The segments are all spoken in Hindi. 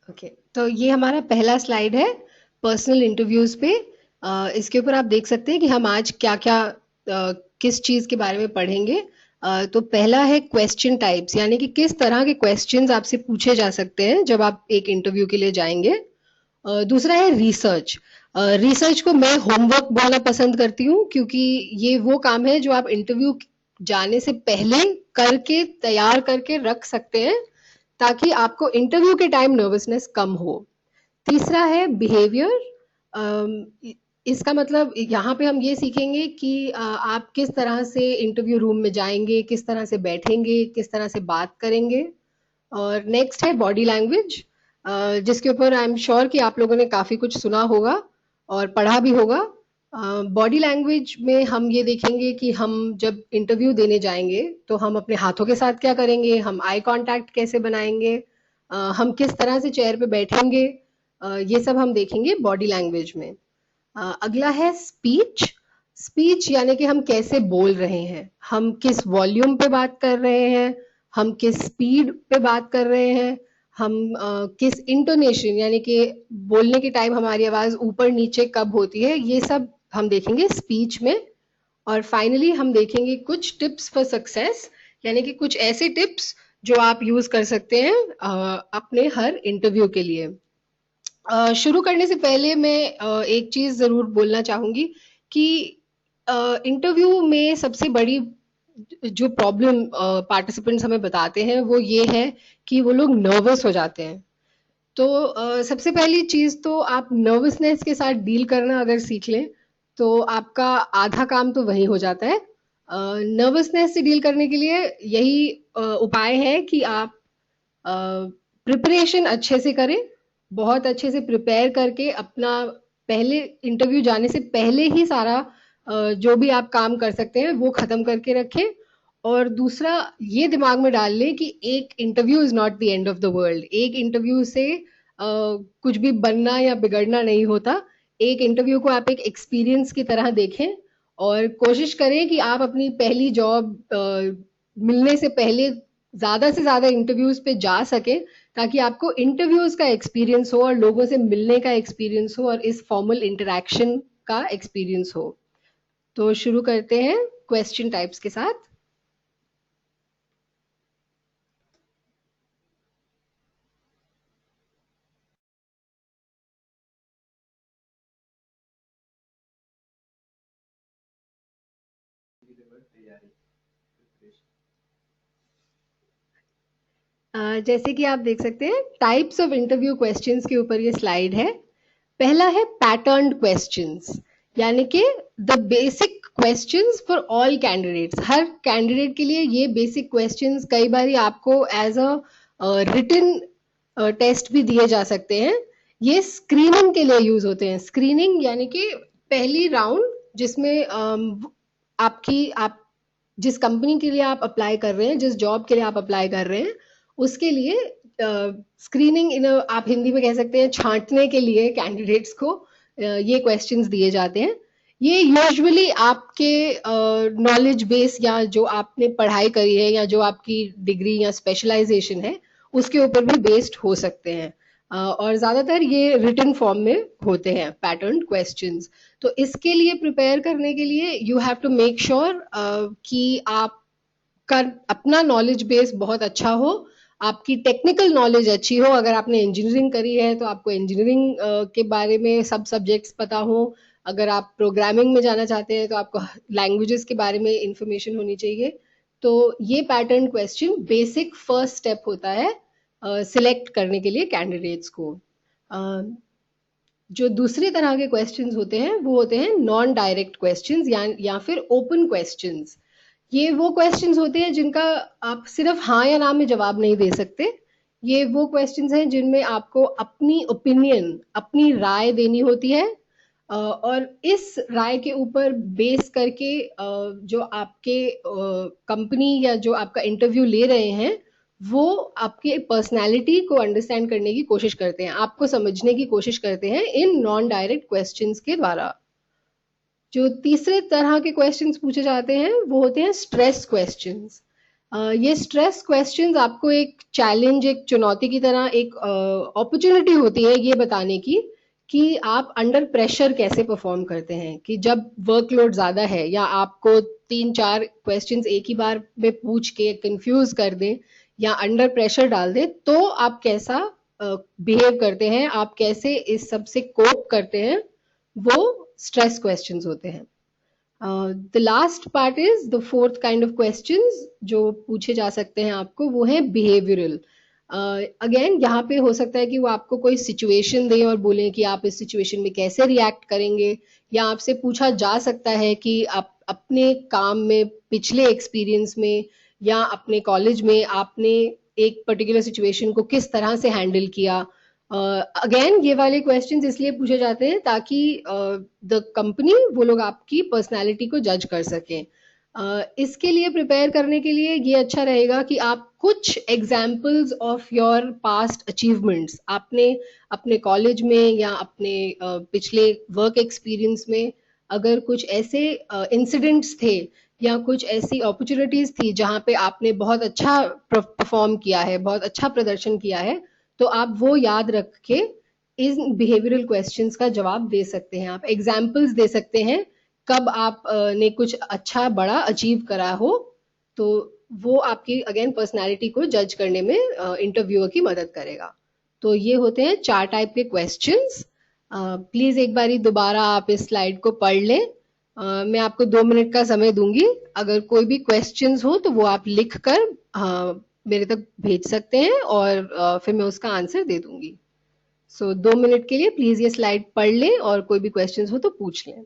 ओके, तो ये हमारा पहला स्लाइड है पर्सनल इंटरव्यूज पे। इसके ऊपर आप देख सकते हैं कि हम आज क्या क्या किस चीज के बारे में पढ़ेंगे। तो पहला है क्वेश्चन टाइप्स, यानी कि किस तरह के क्वेश्चंस आपसे पूछे जा सकते हैं जब आप एक इंटरव्यू के लिए जाएंगे। दूसरा है रिसर्च। रिसर्च को मैं होमवर्क बोलना पसंद करती हूँ, क्योंकि ये वो काम है जो आप इंटरव्यू जाने से पहले करके तैयार करके रख सकते हैं, ताकि आपको इंटरव्यू के टाइम नर्वसनेस कम हो। तीसरा है बिहेवियर। इसका मतलब यहाँ पे हम ये सीखेंगे कि आप किस तरह से इंटरव्यू रूम में जाएंगे, किस तरह से बैठेंगे, किस तरह से बात करेंगे। और नेक्स्ट है बॉडी लैंग्वेज, जिसके ऊपर आई एम श्योर कि आप लोगों ने काफी कुछ सुना होगा और पढ़ा भी होगा। बॉडी लैंग्वेज में हम ये देखेंगे कि हम जब इंटरव्यू देने जाएंगे तो हम अपने हाथों के साथ क्या करेंगे, हम आई कांटेक्ट कैसे बनाएंगे, हम किस तरह से चेयर पे बैठेंगे। ये सब हम देखेंगे बॉडी लैंग्वेज में। अगला है स्पीच। स्पीच यानी कि हम कैसे बोल रहे हैं, हम किस वॉल्यूम पे बात कर रहे हैं, हम किस स्पीड पे बात कर रहे हैं, हम किस इंटोनेशन यानी कि बोलने के टाइम हमारी आवाज ऊपर नीचे कब होती है, ये सब हम देखेंगे स्पीच में। और फाइनली हम देखेंगे कुछ टिप्स फॉर सक्सेस, यानी कि कुछ ऐसे टिप्स जो आप यूज कर सकते हैं अपने हर इंटरव्यू के लिए। शुरू करने से पहले मैं एक चीज जरूर बोलना चाहूंगी कि इंटरव्यू में सबसे बड़ी जो प्रॉब्लम पार्टिसिपेंट्स हमें बताते हैं वो ये है कि वो लोग नर्वस हो जाते हैं। तो सबसे पहली चीज तो आप नर्वसनेस के साथ डील करना अगर सीख लें तो आपका आधा काम तो वही हो जाता है। नर्वसनेस से डील करने के लिए यही उपाय है कि आप प्रिपरेशन अच्छे से करें, बहुत अच्छे से प्रिपेयर करके अपना पहले इंटरव्यू जाने से पहले ही सारा जो भी आप काम कर सकते हैं वो खत्म करके रखें। और दूसरा ये दिमाग में डाल लें कि एक interview is not the end of the world. एक इंटरव्यू से कुछ भी बनना या बिगड़ना नहीं होता। एक इंटरव्यू को आप एक एक्सपीरियंस की तरह देखें और कोशिश करें कि आप अपनी पहली जॉब मिलने से पहले ज्यादा से ज्यादा इंटरव्यूज पे जा सके, ताकि आपको इंटरव्यूज का एक्सपीरियंस हो और लोगों से मिलने का एक्सपीरियंस हो और इस फॉर्मल इंटरेक्शन का एक्सपीरियंस हो। तो शुरू करते हैं क्वेश्चन टाइप्स के साथ। जैसे कि आप देख सकते हैं टाइप्स ऑफ इंटरव्यू क्वेश्चंस के ऊपर ये स्लाइड है। पहला है पैटर्न्ड क्वेश्चंस, यानी कि the basic questions for all candidates. Her candidate के लिए ये बेसिक क्वेश्चंस कई बार आपको एज अ रिटन टेस्ट भी दिए जा सकते हैं। ये स्क्रीनिंग के लिए यूज होते हैं। स्क्रीनिंग यानी कि पहली राउंड जिसमें आप जिस कंपनी के लिए आप अप्लाई कर रहे हैं, जिस जॉब के लिए आप अप्लाई कर रहे हैं, उसके लिए स्क्रीनिंग इन आप हिंदी में कह सकते हैं छांटने के लिए कैंडिडेट्स को ये क्वेश्चंस दिए जाते हैं। ये यूजुअली आपके नॉलेज बेस या जो आपने पढ़ाई करी है या जो आपकी डिग्री या स्पेशलाइजेशन है उसके ऊपर भी बेस्ड हो सकते हैं। और ज्यादातर ये रिटन फॉर्म में होते हैं पैटर्न क्वेश्चंस। तो इसके लिए प्रिपेयर करने के लिए you have to make sure कि आप कर अपना नॉलेज बेस बहुत अच्छा हो, आपकी टेक्निकल नॉलेज अच्छी हो। अगर आपने इंजीनियरिंग करी है तो आपको इंजीनियरिंग के बारे में सब सब्जेक्ट्स पता हो। अगर आप प्रोग्रामिंग में जाना चाहते हैं तो आपको लैंग्वेजेस के बारे में इंफॉर्मेशन होनी चाहिए। तो ये pattern question basic first step होता है सिलेक्ट करने के लिए कैंडिडेट्स को। जो दूसरी तरह के क्वेश्चंस होते हैं वो होते हैं नॉन डायरेक्ट क्वेश्चंस या फिर ओपन क्वेश्चंस। ये वो क्वेश्चंस होते हैं जिनका आप सिर्फ हाँ या ना में जवाब नहीं दे सकते। ये वो क्वेश्चंस हैं जिनमें आपको अपनी ओपिनियन, अपनी राय देनी होती है। और इस राय के ऊपर बेस करके जो आपके कंपनी या जो आपका इंटरव्यू ले रहे हैं वो आपके पर्सनालिटी को अंडरस्टैंड करने की कोशिश करते हैं, आपको समझने की कोशिश करते हैं इन नॉन डायरेक्ट क्वेश्चंस के द्वारा। जो तीसरे तरह के क्वेश्चंस पूछे जाते हैं वो होते हैं स्ट्रेस क्वेश्चंस। ये स्ट्रेस क्वेश्चंस आपको एक चैलेंज, एक चुनौती की तरह एक अपॉर्चुनिटी होती है ये बताने की कि आप अंडर प्रेशर कैसे परफॉर्म करते हैं, कि जब वर्कलोड ज्यादा है या आपको 3-4 क्वेश्चंस एक ही बार में पूछ के कंफ्यूज कर दें या अंडर प्रेशर डाल दें, तो आप कैसा बिहेव करते हैं, आप कैसे इस सब से कोप करते हैं, वो स्ट्रेस क्वेश्चंस होते हैं। The last part is the fourth kind of questions जो पूछे जा सकते हैं आपको, वो है बिहेवियरल। अगेन यहाँ पे हो सकता है कि वो आपको कोई सिचुएशन दें और बोलें कि आप इस सिचुएशन में कैसे रिएक्ट करेंगे, या आपसे पूछा जा सकता है कि आप अपने काम में पिछले एक्सपीरियंस में या अपने कॉलेज में आपने एक पर्टिकुलर सिचुएशन को किस तरह से हैंडल किया। अगेन ये वाले क्वेश्चंस इसलिए पूछे जाते हैं ताकि द कंपनी, वो लोग आपकी पर्सनालिटी को जज कर सकें। इसके लिए प्रिपेयर करने के लिए ये अच्छा रहेगा कि आप कुछ examples of your past achievements, आपने अपने कॉलेज में या अपने पिछले वर्क एक्सपीरियंस में अगर कुछ ऐसे इंसिडेंट्स थे या कुछ ऐसी अपॉर्चुनिटीज थी जहां पे आपने बहुत अच्छा परफॉर्म किया है, बहुत अच्छा प्रदर्शन किया है, तो आप वो याद रख के इन बिहेवियरल क्वेश्चंस का जवाब दे सकते हैं। आप एग्जाम्पल्स दे सकते हैं कब आप ने कुछ अच्छा बड़ा अचीव करा हो, तो वो आपकी अगेन पर्सनालिटी को जज करने में इंटरव्यूअर की मदद करेगा। तो ये होते हैं 4 टाइप के क्वेश्चंस। प्लीज एक बारी दोबारा आप इस स्लाइड को पढ़ लें। मैं आपको 2 मिनट का समय दूंगी। अगर कोई भी क्वेश्चंस हो तो वो आप लिख कर मेरे तक भेज सकते हैं और फिर मैं उसका आंसर दे दूंगी। सो 2 मिनट के लिए प्लीज ये स्लाइड पढ़ लें और कोई भी क्वेश्चंस हो तो पूछ लें।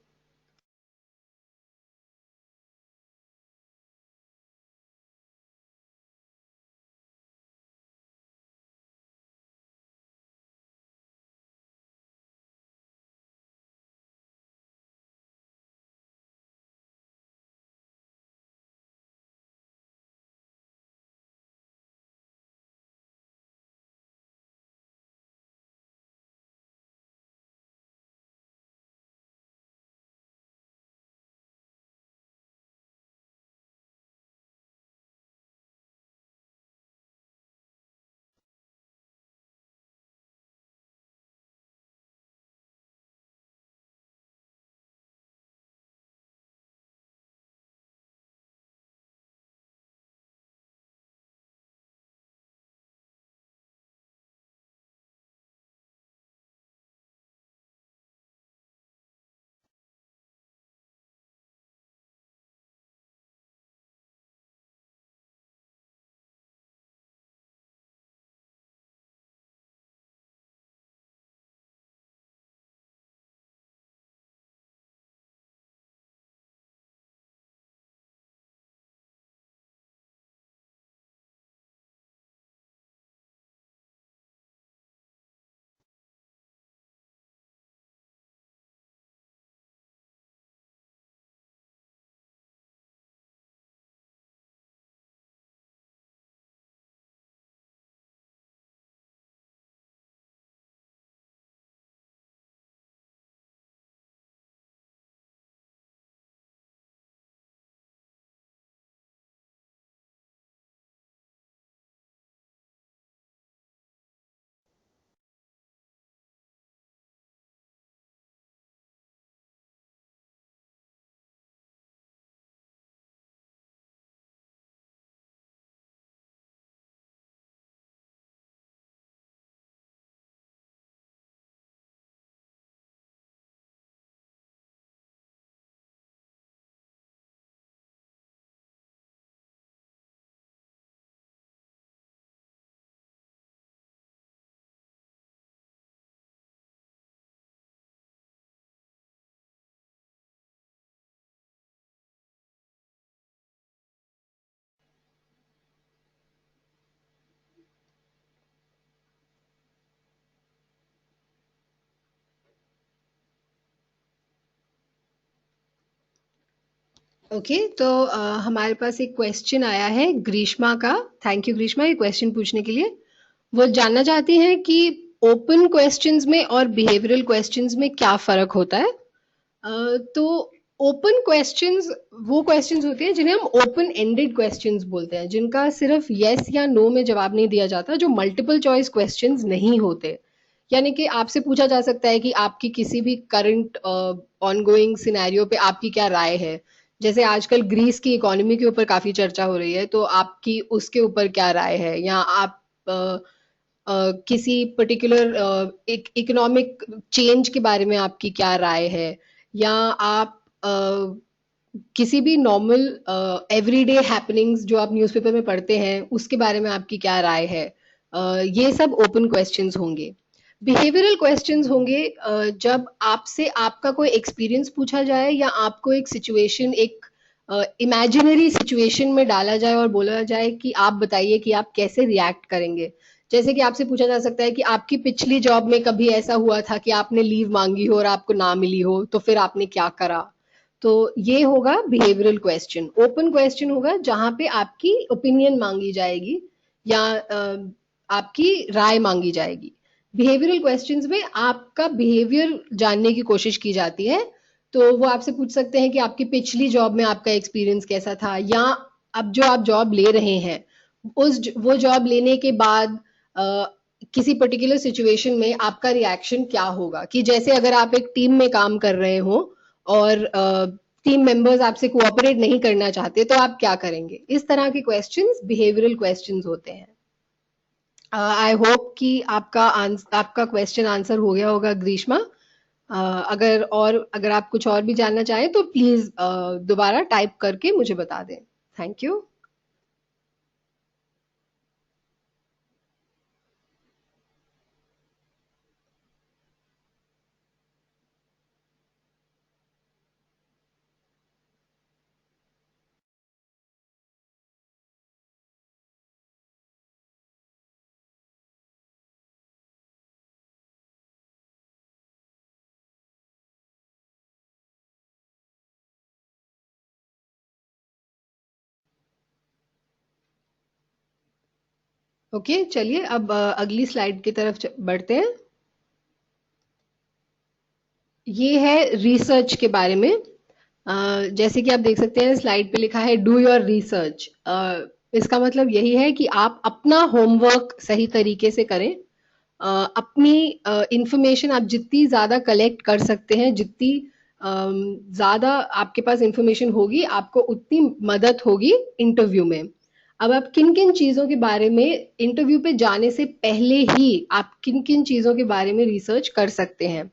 ओके, तो हमारे पास एक क्वेश्चन आया है ग्रीष्मा का। थैंक यू ग्रीष्मा ये क्वेश्चन पूछने के लिए। वो जानना चाहती हैं कि ओपन क्वेश्चंस में और बिहेवियरल क्वेश्चंस में क्या फर्क होता है। तो ओपन क्वेश्चंस वो क्वेश्चंस होते हैं जिन्हें हम ओपन एंडेड क्वेश्चंस बोलते हैं, जिनका सिर्फ यस या नो में जवाब नहीं दिया जाता, जो मल्टीपल चॉइस क्वेश्चंस नहीं होते। यानी कि आपसे पूछा जा सकता है कि आपकी किसी भी करंट ऑनगोइंग सिनेरियो पे आपकी क्या राय है। जैसे आजकल ग्रीस की इकोनॉमी के ऊपर काफी चर्चा हो रही है, तो आपकी उसके ऊपर क्या राय है, या आप किसी पर्टिकुलर एक इकोनॉमिक चेंज के बारे में आपकी क्या राय है, या आप किसी भी नॉर्मल एवरीडे हैपनिंग्स जो आप न्यूज़पेपर में पढ़ते हैं उसके बारे में आपकी क्या राय है। ये सब ओपन क्वेश्चंस होंगे। बिहेवियरल क्वेश्चंस होंगे जब आपसे आपका कोई एक्सपीरियंस पूछा जाए, या आपको एक सिचुएशन, एक इमेजिनरी सिचुएशन में डाला जाए और बोला जाए कि आप बताइए कि आप कैसे रिएक्ट करेंगे। जैसे कि आपसे पूछा जा सकता है कि आपकी पिछली जॉब में कभी ऐसा हुआ था कि आपने लीव मांगी हो और आपको ना मिली हो, तो फिर आपने क्या करा। तो ये होगा बिहेवियरल क्वेश्चन। ओपन क्वेश्चन होगा जहां पे आपकी ओपिनियन मांगी जाएगी, या आपकी राय मांगी जाएगी। बिहेवियरल क्वेश्चंस में आपका बिहेवियर जानने की कोशिश की जाती है। तो वो आपसे पूछ सकते हैं कि आपकी पिछली जॉब में आपका एक्सपीरियंस कैसा था, या अब जो आप जॉब ले रहे हैं वो जॉब लेने के बाद अ, किसी पर्टिकुलर सिचुएशन में आपका रिएक्शन क्या होगा। कि जैसे अगर आप एक टीम में काम कर रहे हो और टीम मेंबर्स आपसे कोऑपरेट नहीं करना चाहते, तो आप क्या करेंगे। इस तरह के क्वेश्चंस बिहेवियरल क्वेश्चंस होते हैं। आई होप कि आपका क्वेश्चन आंसर हो गया होगा ग्रीष्मा। अगर आप कुछ और भी जानना चाहें तो प्लीज दोबारा टाइप करके मुझे बता दें। Thank you. ओके, चलिए अब अगली स्लाइड की तरफ बढ़ते हैं। ये है रिसर्च के बारे में। जैसे कि आप देख सकते हैं स्लाइड पे लिखा है डू योर रिसर्च। इसका मतलब यही है कि आप अपना होमवर्क सही तरीके से करें। अपनी इंफॉर्मेशन आप जितनी ज़्यादा कलेक्ट कर सकते हैं, जितनी ज़्यादा आपके पास इंफॉर्मेशन होगी, आपको उतनी मदद होगी इंटरव्यू में। अब आप किन किन चीज़ों के बारे में इंटरव्यू पे जाने से पहले ही आप किन किन चीज़ों के बारे में रिसर्च कर सकते हैं।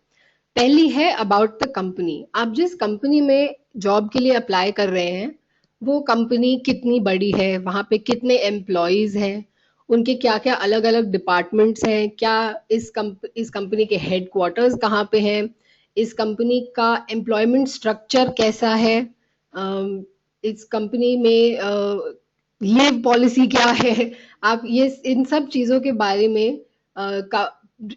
पहली है अबाउट द कंपनी। आप जिस कंपनी में जॉब के लिए अप्लाई कर रहे हैं वो कंपनी कितनी बड़ी है, वहां पे कितने एम्प्लॉयज हैं, उनके क्या क्या अलग अलग डिपार्टमेंट्स हैं, क्या इस कंपनी के हेड क्वार्टर्स कहाँ पे हैं, इस कंपनी का एम्प्लॉयमेंट स्ट्रक्चर कैसा है, इस कंपनी में लीव पॉलिसी क्या है। आप ये इन सब चीज़ों के बारे में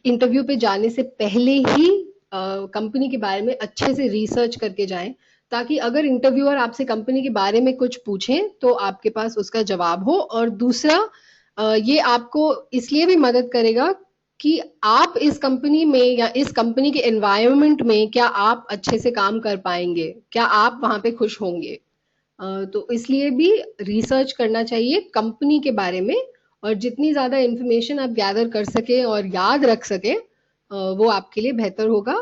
इंटरव्यू पे जाने से पहले ही कंपनी के बारे में अच्छे से रिसर्च करके जाएं, ताकि अगर इंटरव्यूअर आपसे कंपनी के बारे में कुछ पूछें तो आपके पास उसका जवाब हो। और दूसरा, ये आपको इसलिए भी मदद करेगा कि आप इस कंपनी में या इस कंपनी के एनवायरनमेंट में क्या आप अच्छे से काम कर पाएंगे, क्या आप वहां पे खुश होंगे। तो इसलिए भी रिसर्च करना चाहिए कंपनी के बारे में। और जितनी ज़्यादा इंफॉर्मेशन आप गैदर कर सके और याद रख सके, वो आपके लिए बेहतर होगा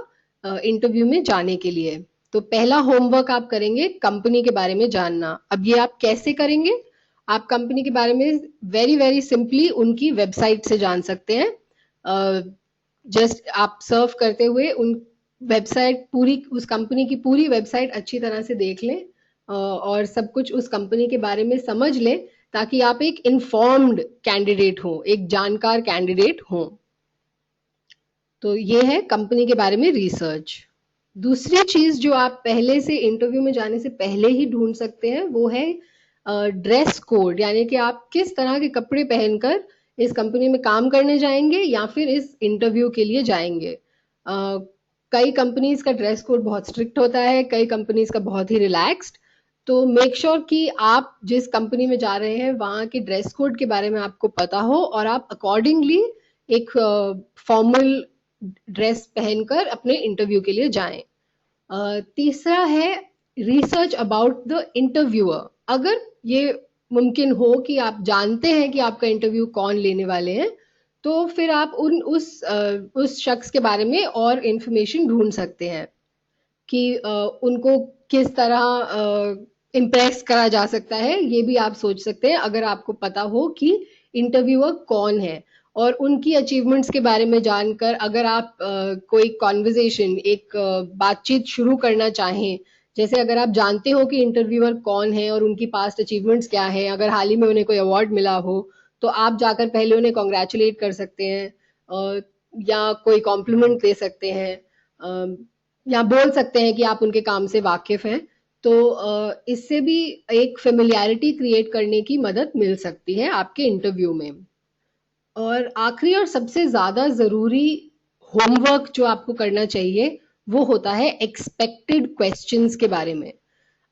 इंटरव्यू में जाने के लिए। तो पहला होमवर्क आप करेंगे कंपनी के बारे में जानना। अब ये आप कैसे करेंगे। आप कंपनी के बारे में वेरी वेरी सिंपली उनकी वेबसाइट से जान सकते हैं। जस्ट आप सर्फ करते हुए उन वेबसाइट पूरी, उस कंपनी की पूरी वेबसाइट अच्छी तरह से देख लें और सब कुछ उस कंपनी के बारे में समझ लें, ताकि आप एक इन्फॉर्म्ड कैंडिडेट हो, एक जानकार कैंडिडेट हो। तो ये है कंपनी के बारे में रिसर्च। दूसरी चीज जो आप पहले से इंटरव्यू में जाने से पहले ही ढूंढ सकते हैं वो है ड्रेस कोड। यानी कि आप किस तरह के कपड़े पहनकर इस कंपनी में काम करने जाएंगे या फिर इस इंटरव्यू के लिए जाएंगे। कई कंपनीज का ड्रेस कोड बहुत स्ट्रिक्ट होता है, कई कंपनीज का बहुत ही रिलैक्स्ड। तो मेक श्योर कि आप जिस कंपनी में जा रहे हैं वहाँ के ड्रेस कोड के बारे में आपको पता हो और आप अकॉर्डिंगली एक फॉर्मल ड्रेस पहनकर अपने इंटरव्यू के लिए जाएं। तीसरा है रिसर्च अबाउट द इंटरव्यूअर। अगर ये मुमकिन हो कि आप जानते हैं कि आपका इंटरव्यू कौन लेने वाले हैं, तो फिर आप उस शख्स के बारे में और इंफॉर्मेशन ढूंढ सकते हैं कि उनको किस तरह इम्प्रेस करा जा सकता है, ये भी आप सोच सकते हैं अगर आपको पता हो कि इंटरव्यूअर कौन है। और उनकी अचीवमेंट्स के बारे में जानकर अगर आप कोई कॉन्वर्जेशन, एक बातचीत शुरू करना चाहें, जैसे अगर आप जानते हो कि इंटरव्यूअर कौन है और उनकी पास्ट अचीवमेंट्स क्या है, अगर हाल ही में उन्हें कोई अवार्ड मिला हो, तो आप जाकर पहले उन्हें कॉन्ग्रेचुलेट कर सकते हैं, या कोई कॉम्प्लीमेंट दे सकते हैं, या बोल सकते हैं कि आप उनके काम से वाकिफ हैं। तो इससे भी एक फेमिलियरिटी क्रिएट करने की मदद मिल सकती है आपके इंटरव्यू में। और आखिरी और सबसे ज्यादा जरूरी होमवर्क जो आपको करना चाहिए, वो होता है एक्सपेक्टेड क्वेश्चंस के बारे में।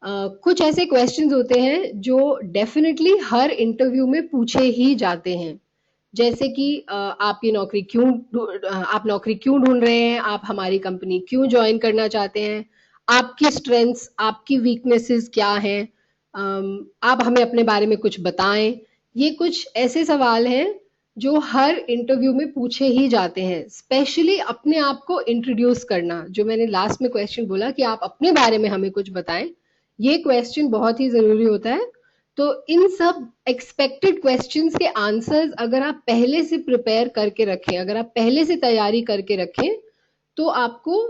कुछ ऐसे क्वेश्चंस होते हैं जो डेफिनेटली हर इंटरव्यू में पूछे ही जाते हैं। जैसे कि आप नौकरी क्यों ढूंढ रहे हैं, आप हमारी कंपनी क्यों ज्वाइन करना चाहते हैं, आपकी स्ट्रेंथ्स, आपकी वीकनेसेस क्या हैं, आप हमें अपने बारे में कुछ बताएं। ये कुछ ऐसे सवाल हैं जो हर इंटरव्यू में पूछे ही जाते हैं। स्पेशली अपने आप को इंट्रोड्यूस करना, जो मैंने लास्ट में क्वेश्चन बोला कि आप अपने बारे में हमें कुछ बताएं, ये क्वेश्चन बहुत ही जरूरी होता है। तो इन सब एक्सपेक्टेड क्वेश्चंस के आंसर्स अगर आप पहले से प्रिपेयर करके रखें, अगर आप पहले से तैयारी करके रखें, तो आपको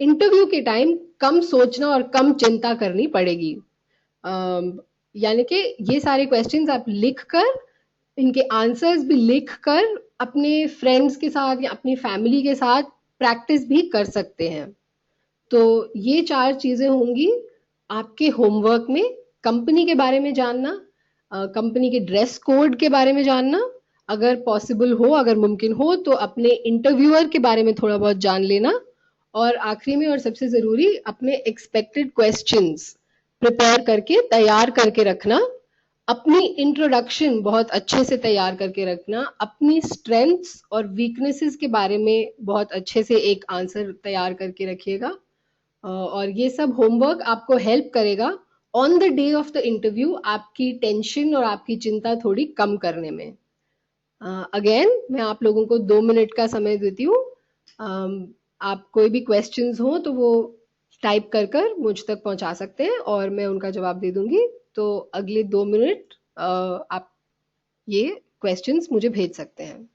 इंटरव्यू के टाइम कम सोचना और कम चिंता करनी पड़ेगी। यानी कि ये सारे क्वेश्चंस आप लिख कर, इनके आंसर्स भी लिख कर अपने फ्रेंड्स के साथ या अपनी फैमिली के साथ प्रैक्टिस भी कर सकते हैं। तो ये चार चीजें होंगी आपके होमवर्क में। कंपनी के बारे में जानना, कंपनी के ड्रेस कोड के बारे में जानना, अगर पॉसिबल हो, अगर मुमकिन हो तो अपने इंटरव्यूअर के बारे में थोड़ा बहुत जान लेना, और आखिरी में और सबसे जरूरी अपने एक्सपेक्टेड क्वेश्चंस प्रिपेयर करके तैयार करके रखना। अपनी इंट्रोडक्शन बहुत अच्छे से तैयार करके रखना, अपनी स्ट्रेंथ्स और वीकनेसेस के बारे में बहुत अच्छे से एक आंसर तैयार करके रखिएगा। और ये सब होमवर्क आपको हेल्प करेगा on the day of the interview आपकी टेंशन और आपकी चिंता थोड़ी कम करने में। अगेन मैं आप लोगों को 2 मिनट का समय देती हूँ। आप कोई भी क्वेश्चंस हो तो वो टाइप कर कर मुझ तक पहुंचा सकते हैं और मैं उनका जवाब दे दूंगी। तो अगले 2 मिनट आप ये क्वेश्चंस मुझे भेज सकते हैं।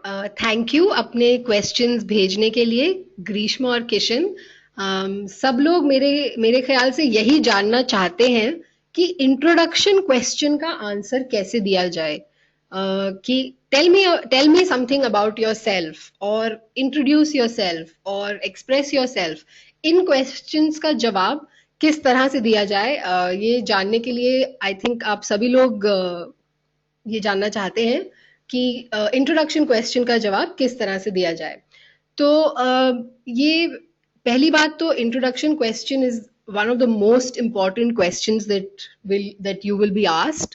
थैंक यू अपने क्वेश्चंस भेजने के लिए, ग्रीष्मा और किशन। सब लोग मेरे मेरे ख्याल से यही जानना चाहते हैं कि इंट्रोडक्शन क्वेश्चन का आंसर कैसे दिया जाए। कि tell me something about yourself, और इंट्रोड्यूस योर सेल्फ, और एक्सप्रेस योर सेल्फ। इन क्वेश्चंस का जवाब किस तरह से दिया जाए, ये जानने के लिए आई थिंक आप सभी लोग ये जानना चाहते हैं कि इंट्रोडक्शन क्वेश्चन का जवाब किस तरह से दिया जाए। तो ये पहली बात तो, introduction question is one of the most important questions that you will be asked.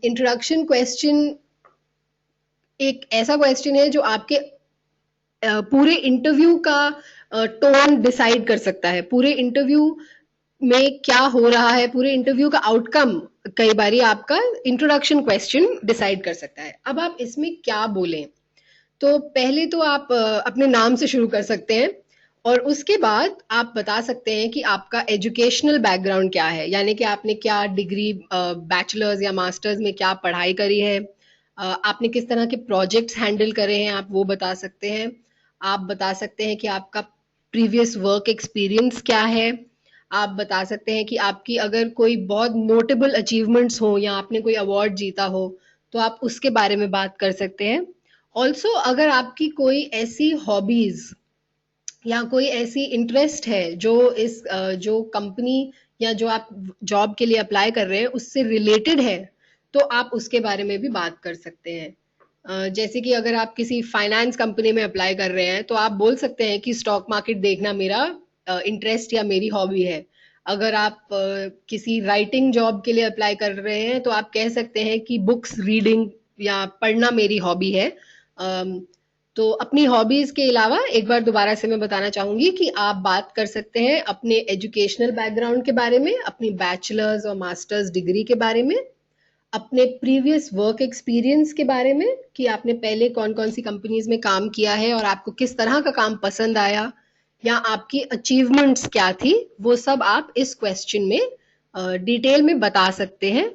Introduction question एक ऐसा क्वेश्चन है जो आपके पूरे इंटरव्यू का टोन डिसाइड कर सकता है, पूरे इंटरव्यू में क्या हो रहा है, पूरे इंटरव्यू का आउटकम कई बारी आपका इंट्रोडक्शन क्वेश्चन डिसाइड कर सकता है। अब आप इसमें क्या बोलें, तो पहले तो आप अपने नाम से शुरू कर सकते हैं, और उसके बाद आप बता सकते हैं कि आपका एजुकेशनल बैकग्राउंड क्या है, यानी कि आपने क्या डिग्री, बैचलर्स या मास्टर्स में क्या पढ़ाई करी है, आपने किस तरह के प्रोजेक्ट्स हैंडल करे हैं, आप वो बता सकते हैं। आप बता सकते हैं कि आपका प्रीवियस वर्क एक्सपीरियंस क्या है। आप बता सकते हैं कि आपकी अगर कोई बहुत नोटेबल अचीवमेंट्स हो या आपने कोई अवार्ड जीता हो तो आप उसके बारे में बात कर सकते हैं। ऑल्सो अगर आपकी कोई ऐसी हॉबीज या कोई ऐसी इंटरेस्ट है जो जो कंपनी या जो आप जॉब के लिए अप्लाई कर रहे हैं उससे रिलेटेड है, तो आप उसके बारे में भी बात कर सकते हैं। जैसे कि अगर आप किसी फाइनेंस कंपनी में अप्लाई कर रहे हैं तो आप बोल सकते हैं कि स्टॉक मार्केट देखना मेरा इंटरेस्ट या मेरी हॉबी है। अगर आप किसी राइटिंग जॉब के लिए अप्लाई कर रहे हैं तो आप कह सकते हैं कि बुक्स रीडिंग या पढ़ना मेरी हॉबी है। तो अपनी हॉबीज के अलावा एक बार दोबारा से मैं बताना चाहूंगी कि आप बात कर सकते हैं अपने एजुकेशनल बैकग्राउंड के बारे में, अपनी बैचलर्स और मास्टर्स डिग्री के बारे में, अपने प्रीवियस वर्क एक्सपीरियंस के बारे में कि आपने पहले कौन कौन सी कंपनीज में काम किया है और आपको किस तरह का काम पसंद आया, या आपकी अचीवमेंट्स क्या थी, वो सब आप इस क्वेश्चन में डिटेल में बता सकते हैं।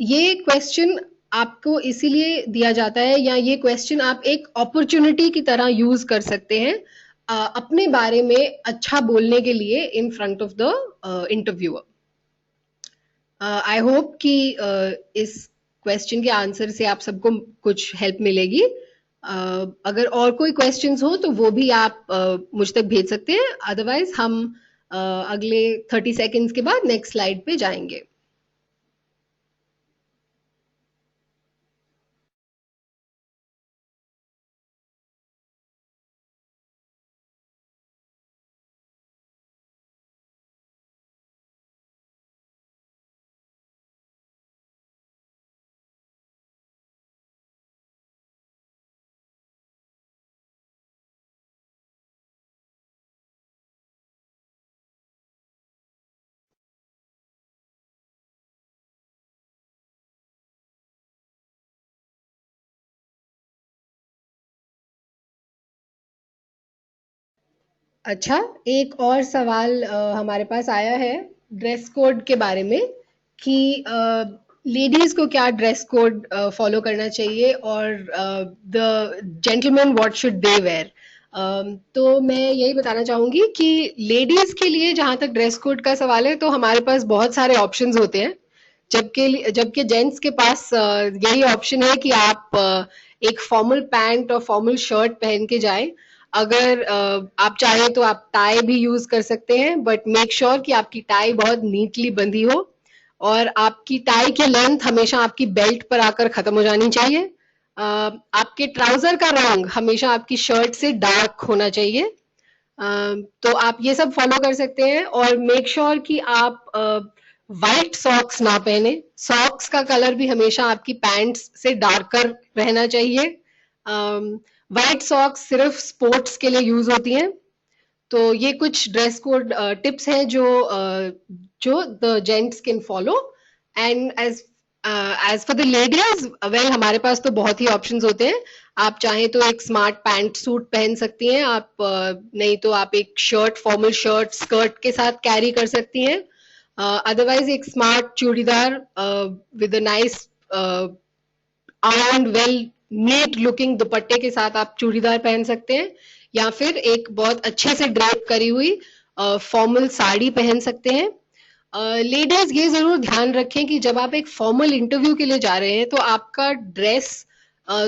ये क्वेश्चन आपको इसीलिए दिया जाता है, या ये क्वेश्चन आप एक अपॉर्चुनिटी की तरह यूज कर सकते हैं अपने बारे में अच्छा बोलने के लिए in front of the interviewer. I hope कि इस क्वेश्चन के आंसर से आप सबको कुछ हेल्प मिलेगी। अगर और कोई क्वेश्चंस हो तो वो भी आप मुझ तक भेज सकते हैं, अदरवाइज हम अगले 30 सेकेंड्स के बाद नेक्स्ट स्लाइड पे जाएंगे। अच्छा, एक और सवाल हमारे पास आया है ड्रेस कोड के बारे में, कि लेडीज को क्या ड्रेस कोड फॉलो करना चाहिए और the gentleman what should they wear. तो मैं यही बताना चाहूंगी कि लेडीज के लिए जहां तक ड्रेस कोड का सवाल है तो हमारे पास बहुत सारे ऑप्शंस होते हैं, जबकि जेंट्स के पास यही ऑप्शन है कि आप एक फॉर्मल पैंट और फॉर्मल शर्ट पहन के जाएं। अगर आप चाहें तो आप टाई भी यूज कर सकते हैं, बट मेक श्योर कि आपकी टाई बहुत नीटली बंधी हो, और आपकी टाई की लेंथ हमेशा आपकी बेल्ट पर आकर खत्म हो जानी चाहिए। आपके ट्राउजर का रंग हमेशा आपकी शर्ट से डार्क होना चाहिए। तो आप ये सब फॉलो कर सकते हैं, और मेक श्योर कि आप वाइट सॉक्स ना पहने। सॉक्स का कलर भी हमेशा आपकी पैंट्स से डार्कर रहना चाहिए। वाइट सॉक्स सिर्फ स्पोर्ट्स के लिए यूज होती हैं। तो ये कुछ ड्रेस कोड टिप्स हैं जो the gents can follow. And as for the ladies, well हमारे पास तो बहुत ही ऑप्शंस होते हैं। आप चाहें तो एक स्मार्ट पैंट सूट पहन सकती हैं, आप नहीं तो आप एक शर्ट, फॉर्मल शर्ट स्कर्ट के साथ कैरी कर सकती हैं। अदरवाइज एक smart churidar with a nice iron well neat looking दुपट्टे के साथ आप चूड़ीदार पहन सकते हैं, या फिर एक बहुत अच्छे से ड्रेप करी हुई फॉर्मल साड़ी पहन सकते हैं। लेडीज ये जरूर ध्यान रखें कि जब आप एक फॉर्मल इंटरव्यू के लिए जा रहे हैं तो आपका ड्रेस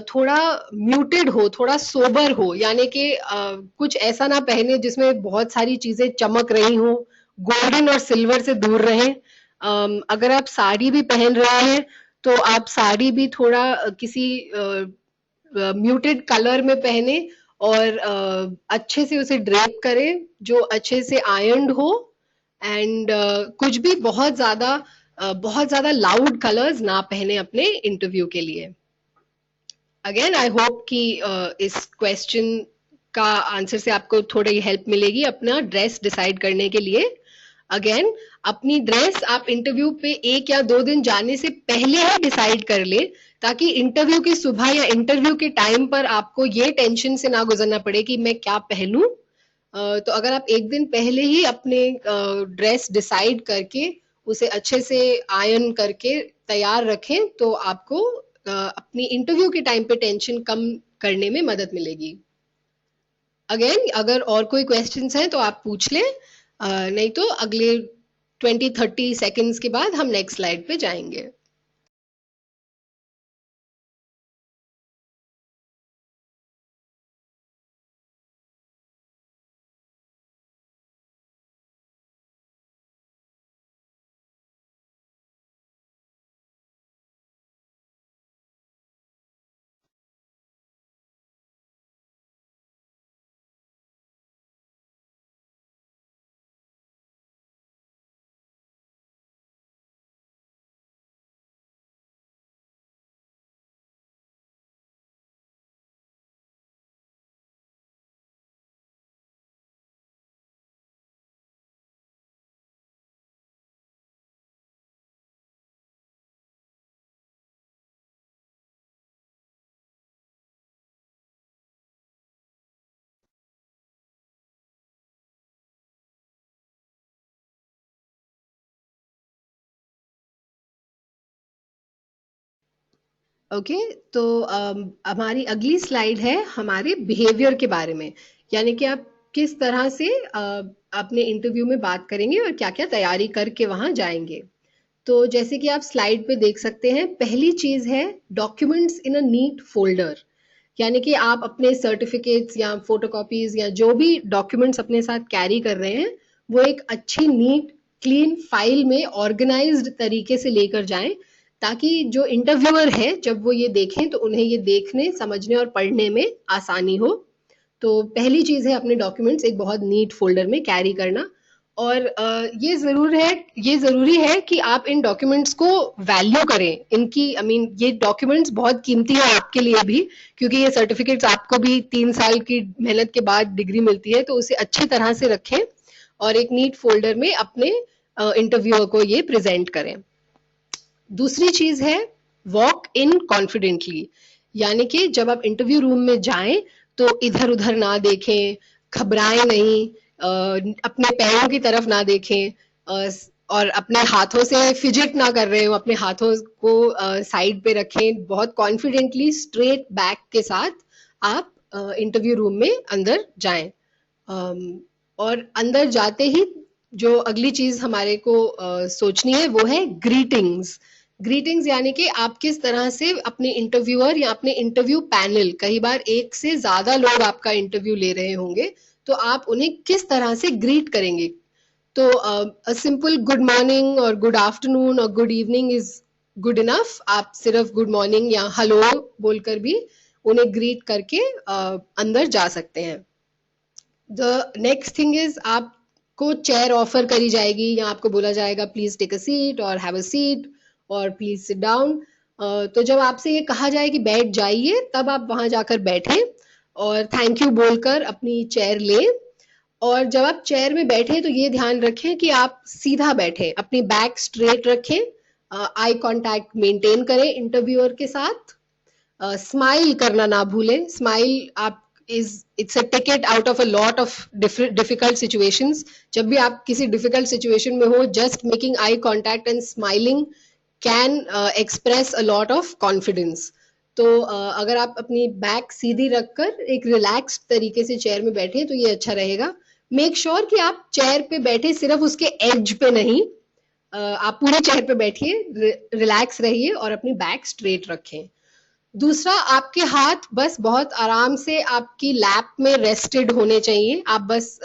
थोड़ा म्यूटेड हो, थोड़ा सोबर हो, यानी कि कुछ ऐसा ना पहने जिसमें बहुत सारी चीजें चमक रही हो, गोल्डन और सिल्वर से दूर रहें। अगर आप साड़ी भी पहन रहे हैं तो आप साड़ी भी थोड़ा किसी म्यूटेड कलर में पहने, और अच्छे से उसे ड्रेप करें जो अच्छे से आयर्न्ड हो, एंड कुछ भी बहुत ज्यादा लाउड कलर्स ना पहने अपने इंटरव्यू के लिए। अगेन आई होप कि इस क्वेश्चन का आंसर से आपको थोड़ी हेल्प मिलेगी अपना ड्रेस डिसाइड करने के लिए। अगेन अपनी ड्रेस आप इंटरव्यू पे 1 या 2 दिन जाने से पहले ही डिसाइड कर ले, ताकि इंटरव्यू की सुबह या इंटरव्यू के टाइम पर आपको ये टेंशन से ना गुजरना पड़े कि मैं क्या पहनूं। तो अगर आप 1 दिन पहले ही अपने ड्रेस डिसाइड करके उसे अच्छे से आयरन करके तैयार रखें तो आपको अपनी इंटरव्यू के टाइम पे टेंशन कम करने में मदद मिलेगी। अगेन अगर और कोई क्वेश्चंस हैं तो आप पूछ लें, नहीं तो अगले 20-30 सेकेंड्स के बाद हम नेक्स्ट स्लाइड पे जाएंगे। ओके, तो हमारी अगली स्लाइड है हमारे बिहेवियर के बारे में, यानी कि आप किस तरह से अपने इंटरव्यू में बात करेंगे और क्या-क्या तैयारी करके वहां जाएंगे। तो जैसे कि आप स्लाइड पे देख सकते हैं, पहली चीज है documents in a neat folder, यानी कि आप अपने सर्टिफिकेट्स या फोटोकॉपीज या जो भी डॉक्यूमेंट्स अपने साथ कैरी कर रहे हैं वो एक अच्छी नीट क्लीन फाइल में ऑर्गेनाइज्ड तरीके से लेकर जाएं, ताकि जो इंटरव्यूअर है जब वो ये देखें तो उन्हें ये देखने, समझने और पढ़ने में आसानी हो। तो पहली चीज है अपने डॉक्यूमेंट्स एक बहुत नीट फोल्डर में कैरी करना। और ये जरूरी है कि आप इन डॉक्यूमेंट्स को वैल्यू करें, इनकी ये डॉक्यूमेंट्स बहुत कीमती है आपके लिए भी, क्योंकि ये सर्टिफिकेट्स आपको भी 3 साल की मेहनत के बाद डिग्री मिलती है, तो उसे अच्छी तरह से रखें और एक नीट फोल्डर में अपने इंटरव्यूअर को ये प्रेजेंट करें। दूसरी चीज है वॉक इन कॉन्फिडेंटली, यानी कि जब आप इंटरव्यू रूम में जाएं तो इधर उधर ना देखें, घबराएं नहीं, अपने पैरों की तरफ ना देखें, और अपने हाथों से फिजिट ना कर रहे हो, अपने हाथों को साइड पे रखें, बहुत कॉन्फिडेंटली स्ट्रेट बैक के साथ आप इंटरव्यू रूम में अंदर जाएं। और अंदर जाते ही जो अगली चीज हमारे को सोचनी है वो है ग्रीटिंग्स। ग्रीटिंग्स यानी कि आप किस तरह से अपने इंटरव्यूअर या अपने इंटरव्यू पैनल, कई बार एक से ज्यादा लोग आपका इंटरव्यू ले रहे होंगे, तो आप उन्हें किस तरह से ग्रीट करेंगे। तो अ सिंपल गुड मॉर्निंग और गुड आफ्टरनून और good evening is good enough. आप सिर्फ गुड मॉर्निंग या हेलो बोलकर भी उन्हें ग्रीट करके अंदर जा सकते हैं। द नेक्स्ट थिंग इज आपको चेयर ऑफर करी जाएगी या आपको बोला जाएगा प्लीज टेक अ सीट और हैव अ सीट और प्लीज सिट डाउन। तो जब आपसे ये कहा जाए कि बैठ जाइए तब आप वहां जाकर बैठें और थैंक यू बोलकर अपनी चेयर लें। और जब आप चेयर में बैठे तो ये ध्यान रखें कि आप सीधा बैठें, अपनी बैक स्ट्रेट रखें, आई कांटेक्ट मेंटेन करें इंटरव्यूअर के साथ, स्माइल करना ना भूलें। स्माइल आप it's a ticket out of a lot of difficult situations. जब भी आप किसी डिफिकल्ट सिचुएशन में हो, just making eye contact and smiling can express a lot of confidence. तो अगर आप अपनी बैक सीधी रखकर एक रिलैक्स्ड तरीके से चेयर में बैठे तो ये अच्छा रहेगा। मेक श्योर कि आप चेयर पे बैठे सिर्फ उसके एज पे नहीं, आप पूरे चेयर पे बैठिए, रिलैक्स रहिए और अपनी बैक स्ट्रेट रखें। दूसरा, आपके हाथ बस बहुत आराम से आपकी लैप में रेस्टेड होने चाहिए। आप बस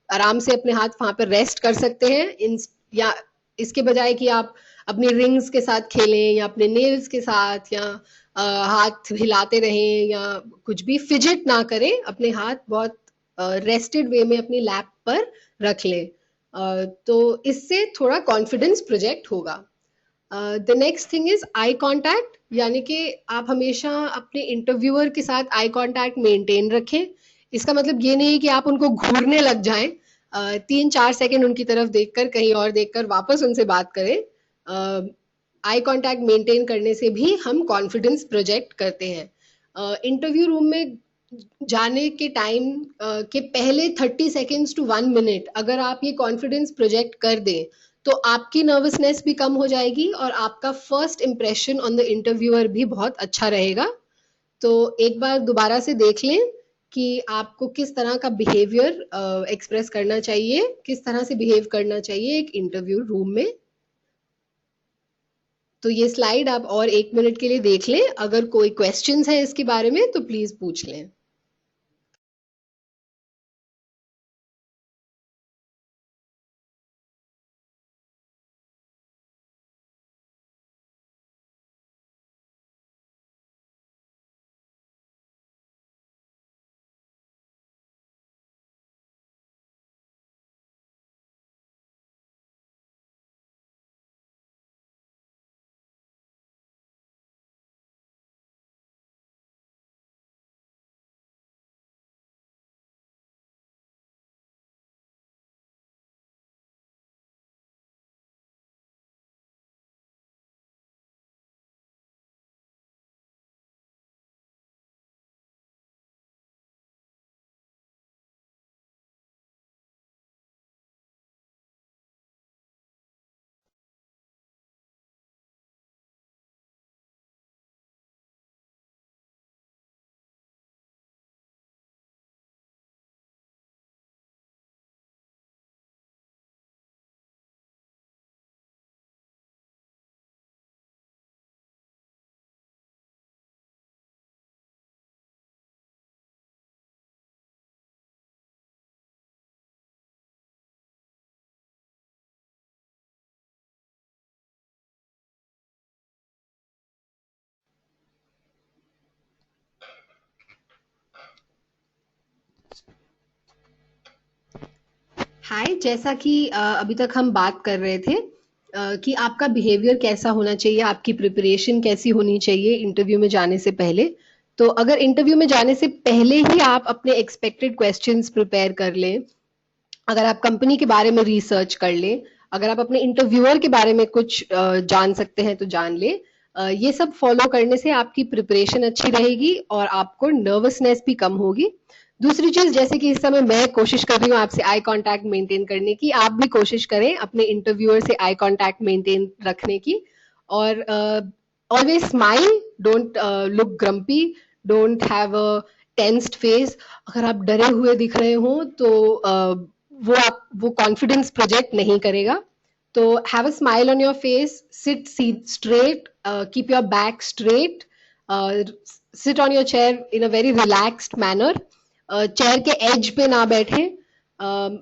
आराम से अपने हाथ वहां पर रेस्ट कर सकते हैं, या इसके बजाय कि आप अपनी रिंग्स के साथ खेलें या अपने नेल्स के साथ, या हाथ हिलाते रहें या कुछ भी फिजिट ना करें। अपने हाथ बहुत रेस्टेड वे में अपनी लैप पर रख लें। तो इससे थोड़ा कॉन्फिडेंस प्रोजेक्ट होगा। The next thing is eye contact, यानी कि आप हमेशा अपने इंटरव्यूअर के साथ आई कांटेक्ट मेंटेन रखें। इसका मतलब ये नहीं है कि आप उनको घूरने लग जाएं। 3-4 सेकंड उनकी तरफ देखकर, कहीं और देखकर वापस उनसे बात करें। आई कांटेक्ट मेंटेन करने से भी हम कॉन्फिडेंस प्रोजेक्ट करते हैं। इंटरव्यू रूम में जाने के टाइम के पहले 30 सेकेंड्स टू 1 मिनट अगर आप ये कॉन्फिडेंस प्रोजेक्ट कर दें तो आपकी नर्वसनेस भी कम हो जाएगी और आपका first impression on the interviewer भी बहुत अच्छा रहेगा। तो एक बार दोबारा से देख लें कि आपको किस तरह का बिहेवियर एक्सप्रेस करना चाहिए, किस तरह से बिहेव करना चाहिए एक इंटरव्यू रूम में। तो ये स्लाइड आप और 1 मिनट के लिए देख लें। अगर कोई क्वेश्चंस है इसके बारे में तो प्लीज पूछ लें। हाय, जैसा कि अभी तक हम बात कर रहे थे कि आपका बिहेवियर कैसा होना चाहिए, आपकी प्रिपरेशन कैसी होनी चाहिए इंटरव्यू में जाने से पहले। तो अगर इंटरव्यू में जाने से पहले ही आप अपने एक्सपेक्टेड क्वेश्चंस प्रिपेयर कर लें, अगर आप कंपनी के बारे में रिसर्च कर लें, अगर आप अपने इंटरव्यूअर के बारे में कुछ जान सकते हैं तो जान लें। ये सब फॉलो करने से आपकी प्रिपरेशन अच्छी रहेगी और आपको नर्वसनेस भी कम होगी। दूसरी चीज, जैसे कि इस समय मैं कोशिश कर रही हूँ आपसे आई कांटेक्ट मेंटेन करने की, आप भी कोशिश करें अपने इंटरव्यूअर से आई कांटेक्ट मेंटेन रखने की। और always smile, don't look grumpy, don't have a tensed face. अगर आप डरे हुए दिख रहे हो तो वो कॉन्फिडेंस प्रोजेक्ट नहीं करेगा। तो have a smile on your face, seat straight, keep your back straight, sit on your chair in a very relaxed manner. Chair के एज पे ना बैठे।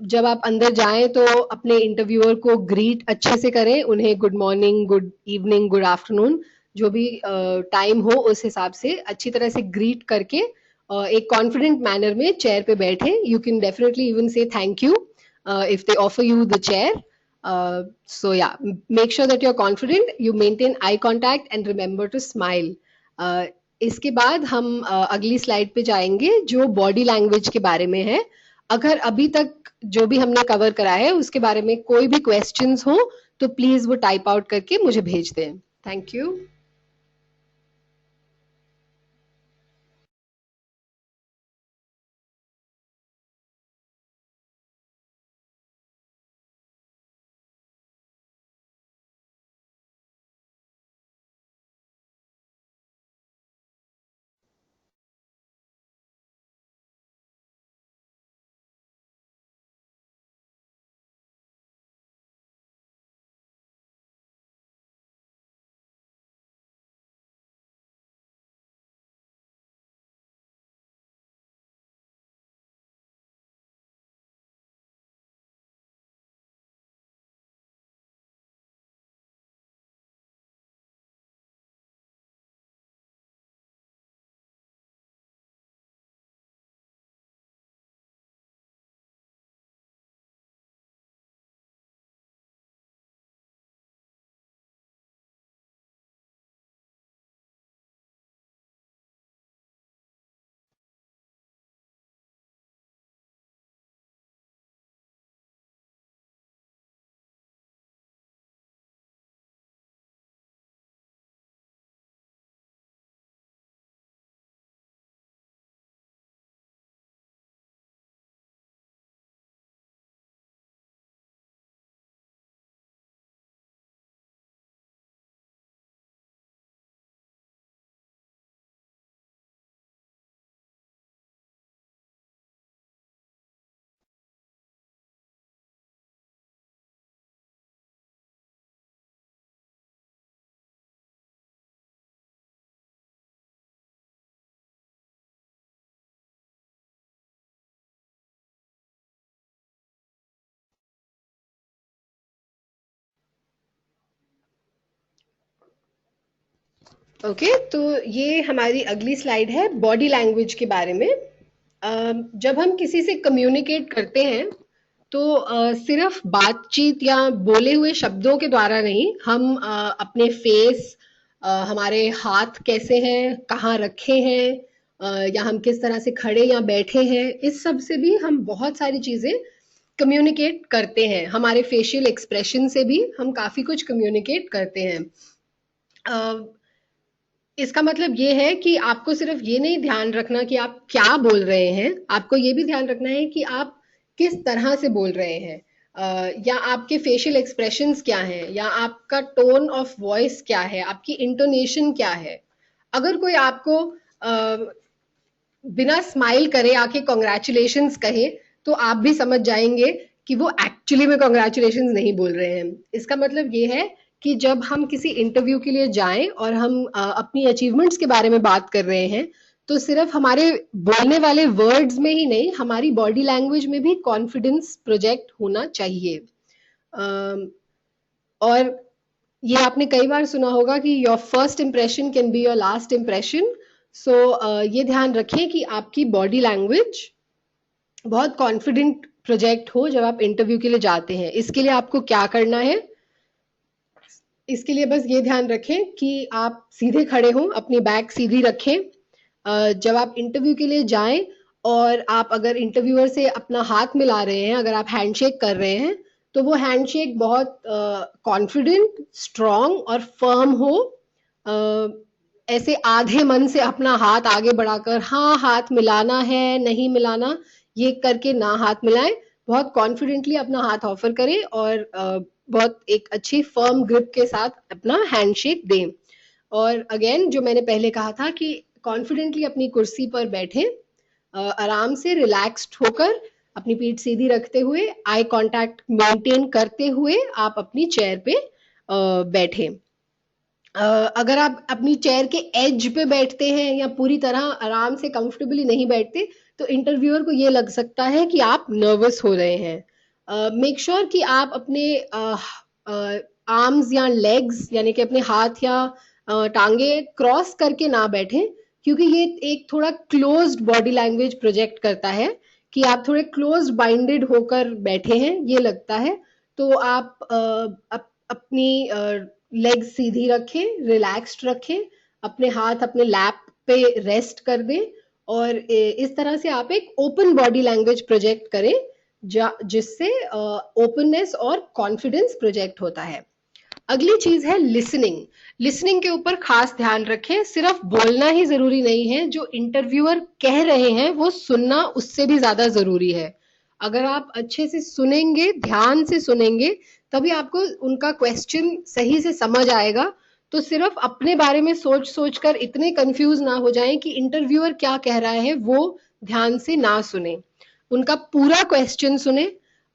जब आप अंदर जाएं तो अपने इंटरव्यूअर को ग्रीट अच्छे से करें, उन्हें good morning, good evening, good afternoon, जो भी टाइम हो उस हिसाब से अच्छी तरह से ग्रीट करके एक कॉन्फिडेंट मैनर में चेयर पे बैठे। यू कैन डेफिनेटली इवन से thank you if they offer you the chair. So yeah, make sure that you're confident, you maintain eye contact and remember to smile. इसके बाद हम अगली स्लाइड पे जाएंगे जो बॉडी लैंग्वेज के बारे में है। अगर अभी तक जो भी हमने कवर करा है उसके बारे में कोई भी क्वेश्चंस हो तो प्लीज वो टाइप आउट करके मुझे भेज दें। Thank you. ओके, तो ये हमारी अगली स्लाइड है बॉडी लैंग्वेज के बारे में। जब हम किसी से कम्युनिकेट करते हैं तो सिर्फ बातचीत या बोले हुए शब्दों के द्वारा नहीं, हम अपने फेस, हमारे हाथ कैसे हैं, कहाँ रखे हैं, या हम किस तरह से खड़े या बैठे हैं, इस सब से भी हम बहुत सारी चीजें कम्युनिकेट करते हैं। हमारे फेशियल एक्सप्रेशन से भी हम काफी कुछ कम्युनिकेट करते हैं। इसका मतलब ये है कि आपको सिर्फ ये नहीं ध्यान रखना कि आप क्या बोल रहे हैं, आपको ये भी ध्यान रखना है कि आप किस तरह से बोल रहे हैं, या आपके फेशियल एक्सप्रेशंस क्या हैं, या आपका टोन ऑफ वॉइस क्या है, आपकी इंटोनेशन क्या है। अगर कोई आपको बिना स्माइल करे आके कॉन्ग्रेचुलेशंस कहे, तो आप भी समझ जाएंगे कि वो एक्चुअली में कॉन्ग्रेचुलेशंस नहीं बोल रहे हैं। इसका मतलब ये है कि जब हम किसी इंटरव्यू के लिए जाएं और हम अपनी अचीवमेंट्स के बारे में बात कर रहे हैं, तो सिर्फ हमारे बोलने वाले वर्ड्स में ही नहीं, हमारी बॉडी लैंग्वेज में भी कॉन्फिडेंस प्रोजेक्ट होना चाहिए। अम, और ये आपने कई बार सुना होगा कि your first impression can be your last impression. So ये ध्यान रखें कि आपकी बॉडी लैंग्वेज बहुत कॉन्फिडेंट प्रोजेक्ट हो जब आप इंटरव्यू के लिए जाते हैं। इसके लिए आपको क्या करना है? इसके लिए बस ये ध्यान रखें कि आप सीधे खड़े हों, अपनी बैक सीधी रखें। जब आप इंटरव्यू के लिए जाएं और आप अगर इंटरव्यूअर से अपना हाथ मिला रहे हैं, अगर आप हैंडशेक कर रहे हैं, तो वो हैंडशेक बहुत कॉन्फिडेंट, स्ट्रॉन्ग और फर्म हो। अ, ऐसे आधे मन से अपना हाथ आगे बढ़ाकर हाँ हाथ मिलाना है, नहीं मिलाना, ये करके ना हाथ मिलाएं। बहुत कॉन्फिडेंटली अपना हाथ ऑफर करें और बहुत एक अच्छी फर्म ग्रिप के साथ अपना हैंडशेक दें। और अगेन जो मैंने पहले कहा था कि कॉन्फिडेंटली अपनी कुर्सी पर बैठें, आराम से रिलैक्स्ड होकर, अपनी पीठ सीधी रखते हुए, आई कांटेक्ट मेंटेन करते हुए आप अपनी चेयर पे बैठें। अगर आप अपनी चेयर के एज पे बैठते हैं या पूरी तरह आराम से कंफर्टेबली नहीं बैठते, तो इंटरव्यूअर को ये लग सकता है कि आप नर्वस हो रहे हैं। मेक श्योर कि आप अपने आर्म्स या लेग्स, यानी कि अपने हाथ या टांगे क्रॉस करके ना बैठें, क्योंकि ये एक थोड़ा क्लोज्ड बॉडी लैंग्वेज प्रोजेक्ट करता है कि आप थोड़े क्लोज्ड बाइंडेड होकर बैठे हैं, ये लगता है। तो आप अपनी लेग्स सीधी रखें, रिलैक्स्ड रखें, अपने हाथ अपने लैप पे रेस्ट कर दें, और इस तरह से आप एक ओपन बॉडी लैंग्वेज प्रोजेक्ट करें, जिससे ओपननेस और कॉन्फिडेंस प्रोजेक्ट होता है। अगली चीज है लिसनिंग। लिसनिंग के ऊपर खास ध्यान रखें। सिर्फ बोलना ही जरूरी नहीं है, जो इंटरव्यूअर कह रहे हैं वो सुनना उससे भी ज्यादा जरूरी है। अगर आप अच्छे से सुनेंगे, ध्यान से सुनेंगे, तभी आपको उनका क्वेश्चन सही से समझ आएगा। तो सिर्फ अपने बारे में सोच सोच कर इतने कंफ्यूज ना हो जाएं कि इंटरव्यूअर क्या कह रहा है वो ध्यान से ना सुने। उनका पूरा क्वेश्चन सुने।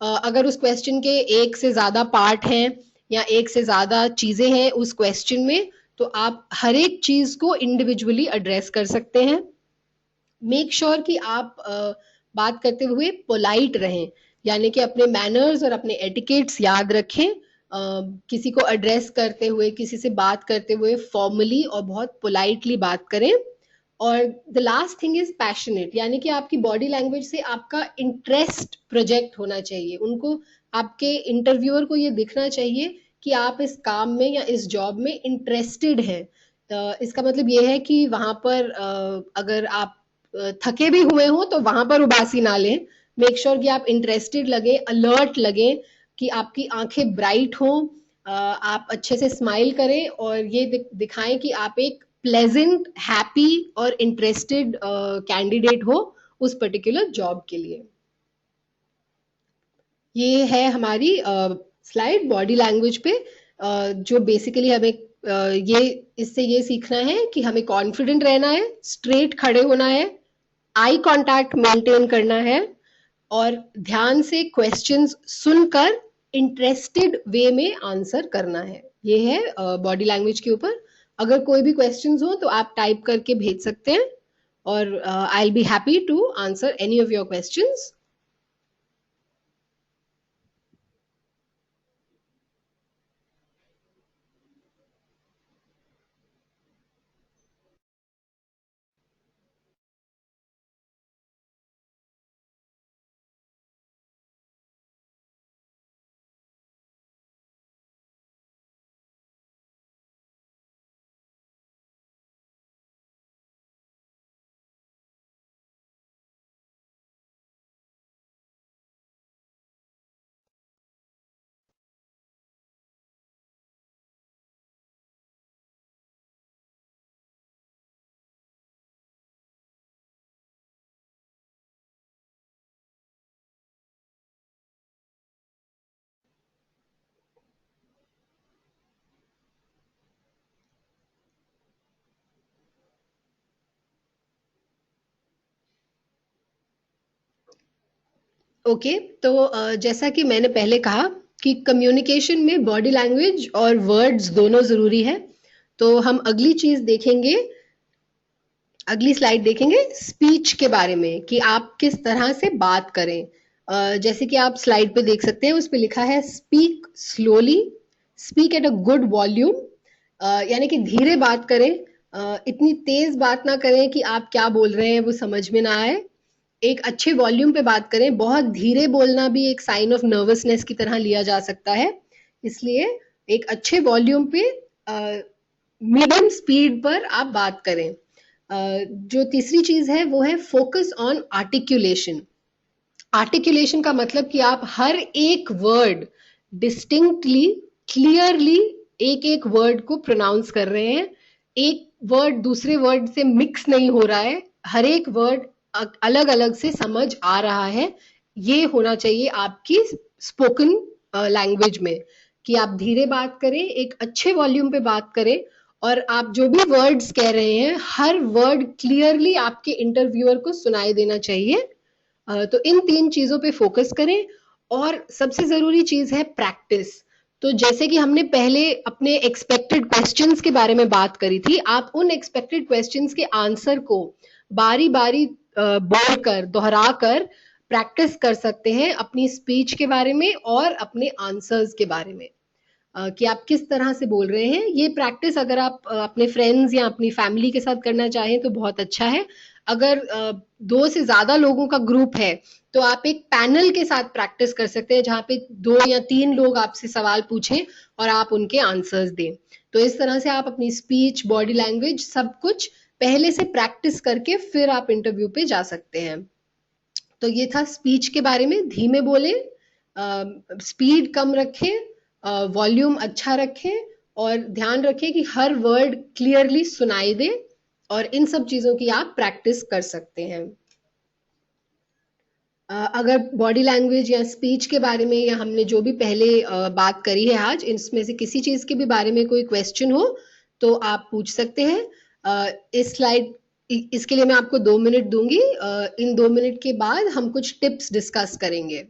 अगर उस क्वेश्चन के एक से ज्यादा पार्ट हैं या एक से ज्यादा चीजें हैं उस क्वेश्चन में, तो आप हर एक चीज को इंडिविजुअली एड्रेस कर सकते हैं। मेक श्योर कि आप बात करते हुए पोलाइट रहें, यानी कि अपने मैनर्स और अपने एटिकेट्स याद रखें। किसी को एड्रेस करते हुए, किसी से बात करते हुए फॉर्मली और बहुत पोलाइटली बात करें। और the last thing is passionate, यानी कि आपकी बॉडी लैंग्वेज से आपका इंटरेस्ट प्रोजेक्ट होना चाहिए। उनको, आपके इंटरव्यूअर को ये दिखना चाहिए कि आप इस काम में या इस जॉब में इंटरेस्टेड हैं। इसका मतलब ये है कि वहां पर अगर आप थके भी हुए हो तो वहां पर उबासी ना लें। मेक श्योर कि आप इंटरेस्टेड लगे, अलर्ट लगे, कि आपकी आंखें ब्राइट हो, आप अच्छे से स्माइल करें और ये दिखाएं कि आप एक प्लेजेंट, हैप्पी और इंटरेस्टेड कैंडिडेट हो उस पर्टिकुलर जॉब के लिए। ये है हमारी स्लाइड बॉडी लैंग्वेज पे, जो बेसिकली हमें ये इससे ये सीखना है कि हमें कॉन्फिडेंट रहना है, स्ट्रेट खड़े होना है, आई कांटेक्ट मेंटेन करना है, और ध्यान से क्वेश्चंस सुनकर इंटरेस्टेड वे में आंसर करना है। ये है बॉडी लैंग्वेज के ऊपर। अगर कोई भी क्वेश्चंस हो तो आप टाइप करके भेज सकते हैं, और I will be happy to answer any of your questions. Okay, तो जैसा कि मैंने पहले कहा कि कम्युनिकेशन में बॉडी लैंग्वेज और वर्ड्स दोनों ज़रूरी है। तो हम अगली चीज़ देखेंगे, अगली स्लाइड देखेंगे स्पीच के बारे में कि आप किस तरह से बात करें। जैसे कि आप स्लाइड पे देख सकते हैं, उस पे लिखा है speak slowly, speak at a good volume, यानी कि धीरे बात करें, इतनी तेज बात ना करें कि आप क्या बोल रहे हैं वो समझ में ना आए। एक अच्छे वॉल्यूम पे बात करें, बहुत धीरे बोलना भी एक साइन ऑफ नर्वसनेस की तरह लिया जा सकता है, इसलिए एक अच्छे वॉल्यूम पे मीडियम स्पीड पर आप बात करें। जो तीसरी चीज है वो है फोकस ऑन आर्टिकुलेशन। आर्टिकुलेशन का मतलब कि आप हर एक वर्ड डिस्टिंक्टली, क्लियरली एक एक वर्ड को प्रोनाउंस कर रहे हैं, एक वर्ड दूसरे वर्ड से मिक्स नहीं हो रहा है, हर एक वर्ड अलग अलग से समझ आ रहा है। ये होना चाहिए आपकी स्पोकन लैंग्वेज में, कि आप धीरे बात करें, एक अच्छे वॉल्यूम पे बात करें, और आप जो भी वर्ड्स कह रहे हैं हर वर्ड क्लियरली आपके इंटरव्यूअर को सुनाई देना चाहिए। तो इन 3 चीज़ों पे फ़ोकस करें, और सबसे ज़रूरी चीज़ है प्रैक्टिस। तो जैसे कि हमने पहले अपने एक्सपेक्टेड क्वेश्चंस के बारे में बात करी थी, आप उन एक्सपेक्टेड क्वेश्चंस के आंसर को बारी-बारी बोलकर, दोहराकर प्रैक्टिस कर सकते हैं अपनी स्पीच के बारे में और अपने आंसर्स के बारे में। कि आप किस तरह से बोल रहे हैं। ये प्रैक्टिस अगर आप अपने फ्रेंड्स या अपनी फैमिली के साथ करना चाहें तो बहुत अच्छा है। अगर 2 से ज़्यादा लोगों का ग्रुप है, तो आप एक पैनल के साथ प्रैक्टिस कर सकते हैं, जहाँ पे 2 या 3 लोग आपसे सवाल पूछें और आप उनके आंसर्स दें। तो इस तरह से आप अपनी स्पीच, बॉडी लैंग्वेज सब कुछ पहले से प्रैक्टिस करके फिर आप इंटरव्यू पे जा सकते हैं। तो ये था स्पीच के बारे में, धीमे बोलें, स्पीड कम रखें, वॉल्यूम अच्छा रखें, और ध्यान रखें कि हर वर्ड क्लियरली सुनाई दे, और इन सब चीज़ों की आप प्रैक्टिस कर सकते हैं। अगर बॉडी लैंग्वेज या स्पीच के बारे में, या हमने जो भी पहले बात करी है आज, इसमें से किसी चीज़ के भी बारे में कोई क्वेश्चन हो तो आप पूछ सकते हैं। इस स्लाइड इसके लिए मैं आपको 2 मिनट दूंगी। इन 2 मिनट के बाद हम कुछ टिप्स डिस्कस करेंगे।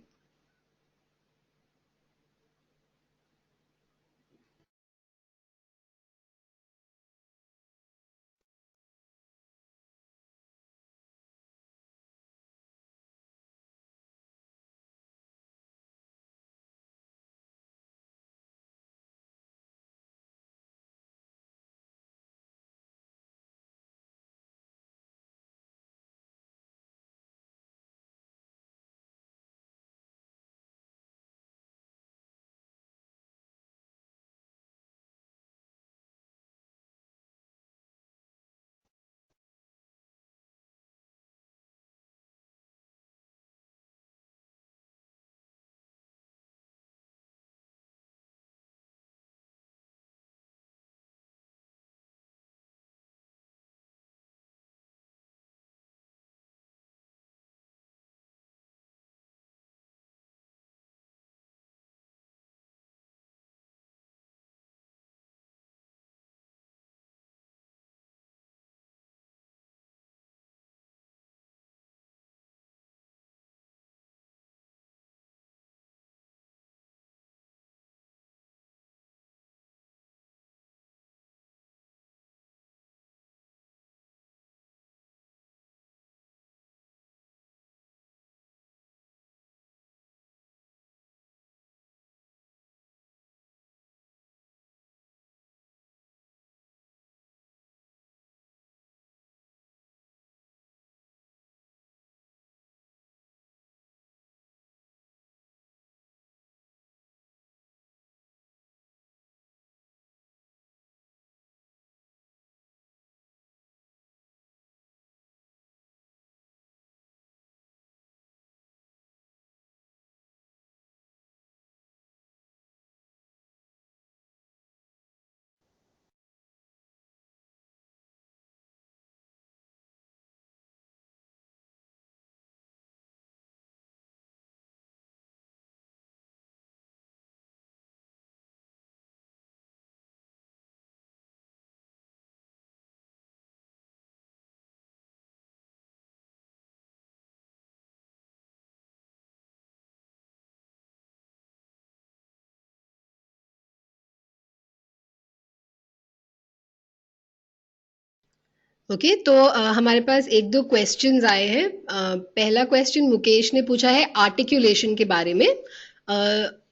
ओके, तो हमारे पास एक दो क्वेश्चंस आए हैं। पहला क्वेश्चन मुकेश ने पूछा है आर्टिकुलेशन के बारे में।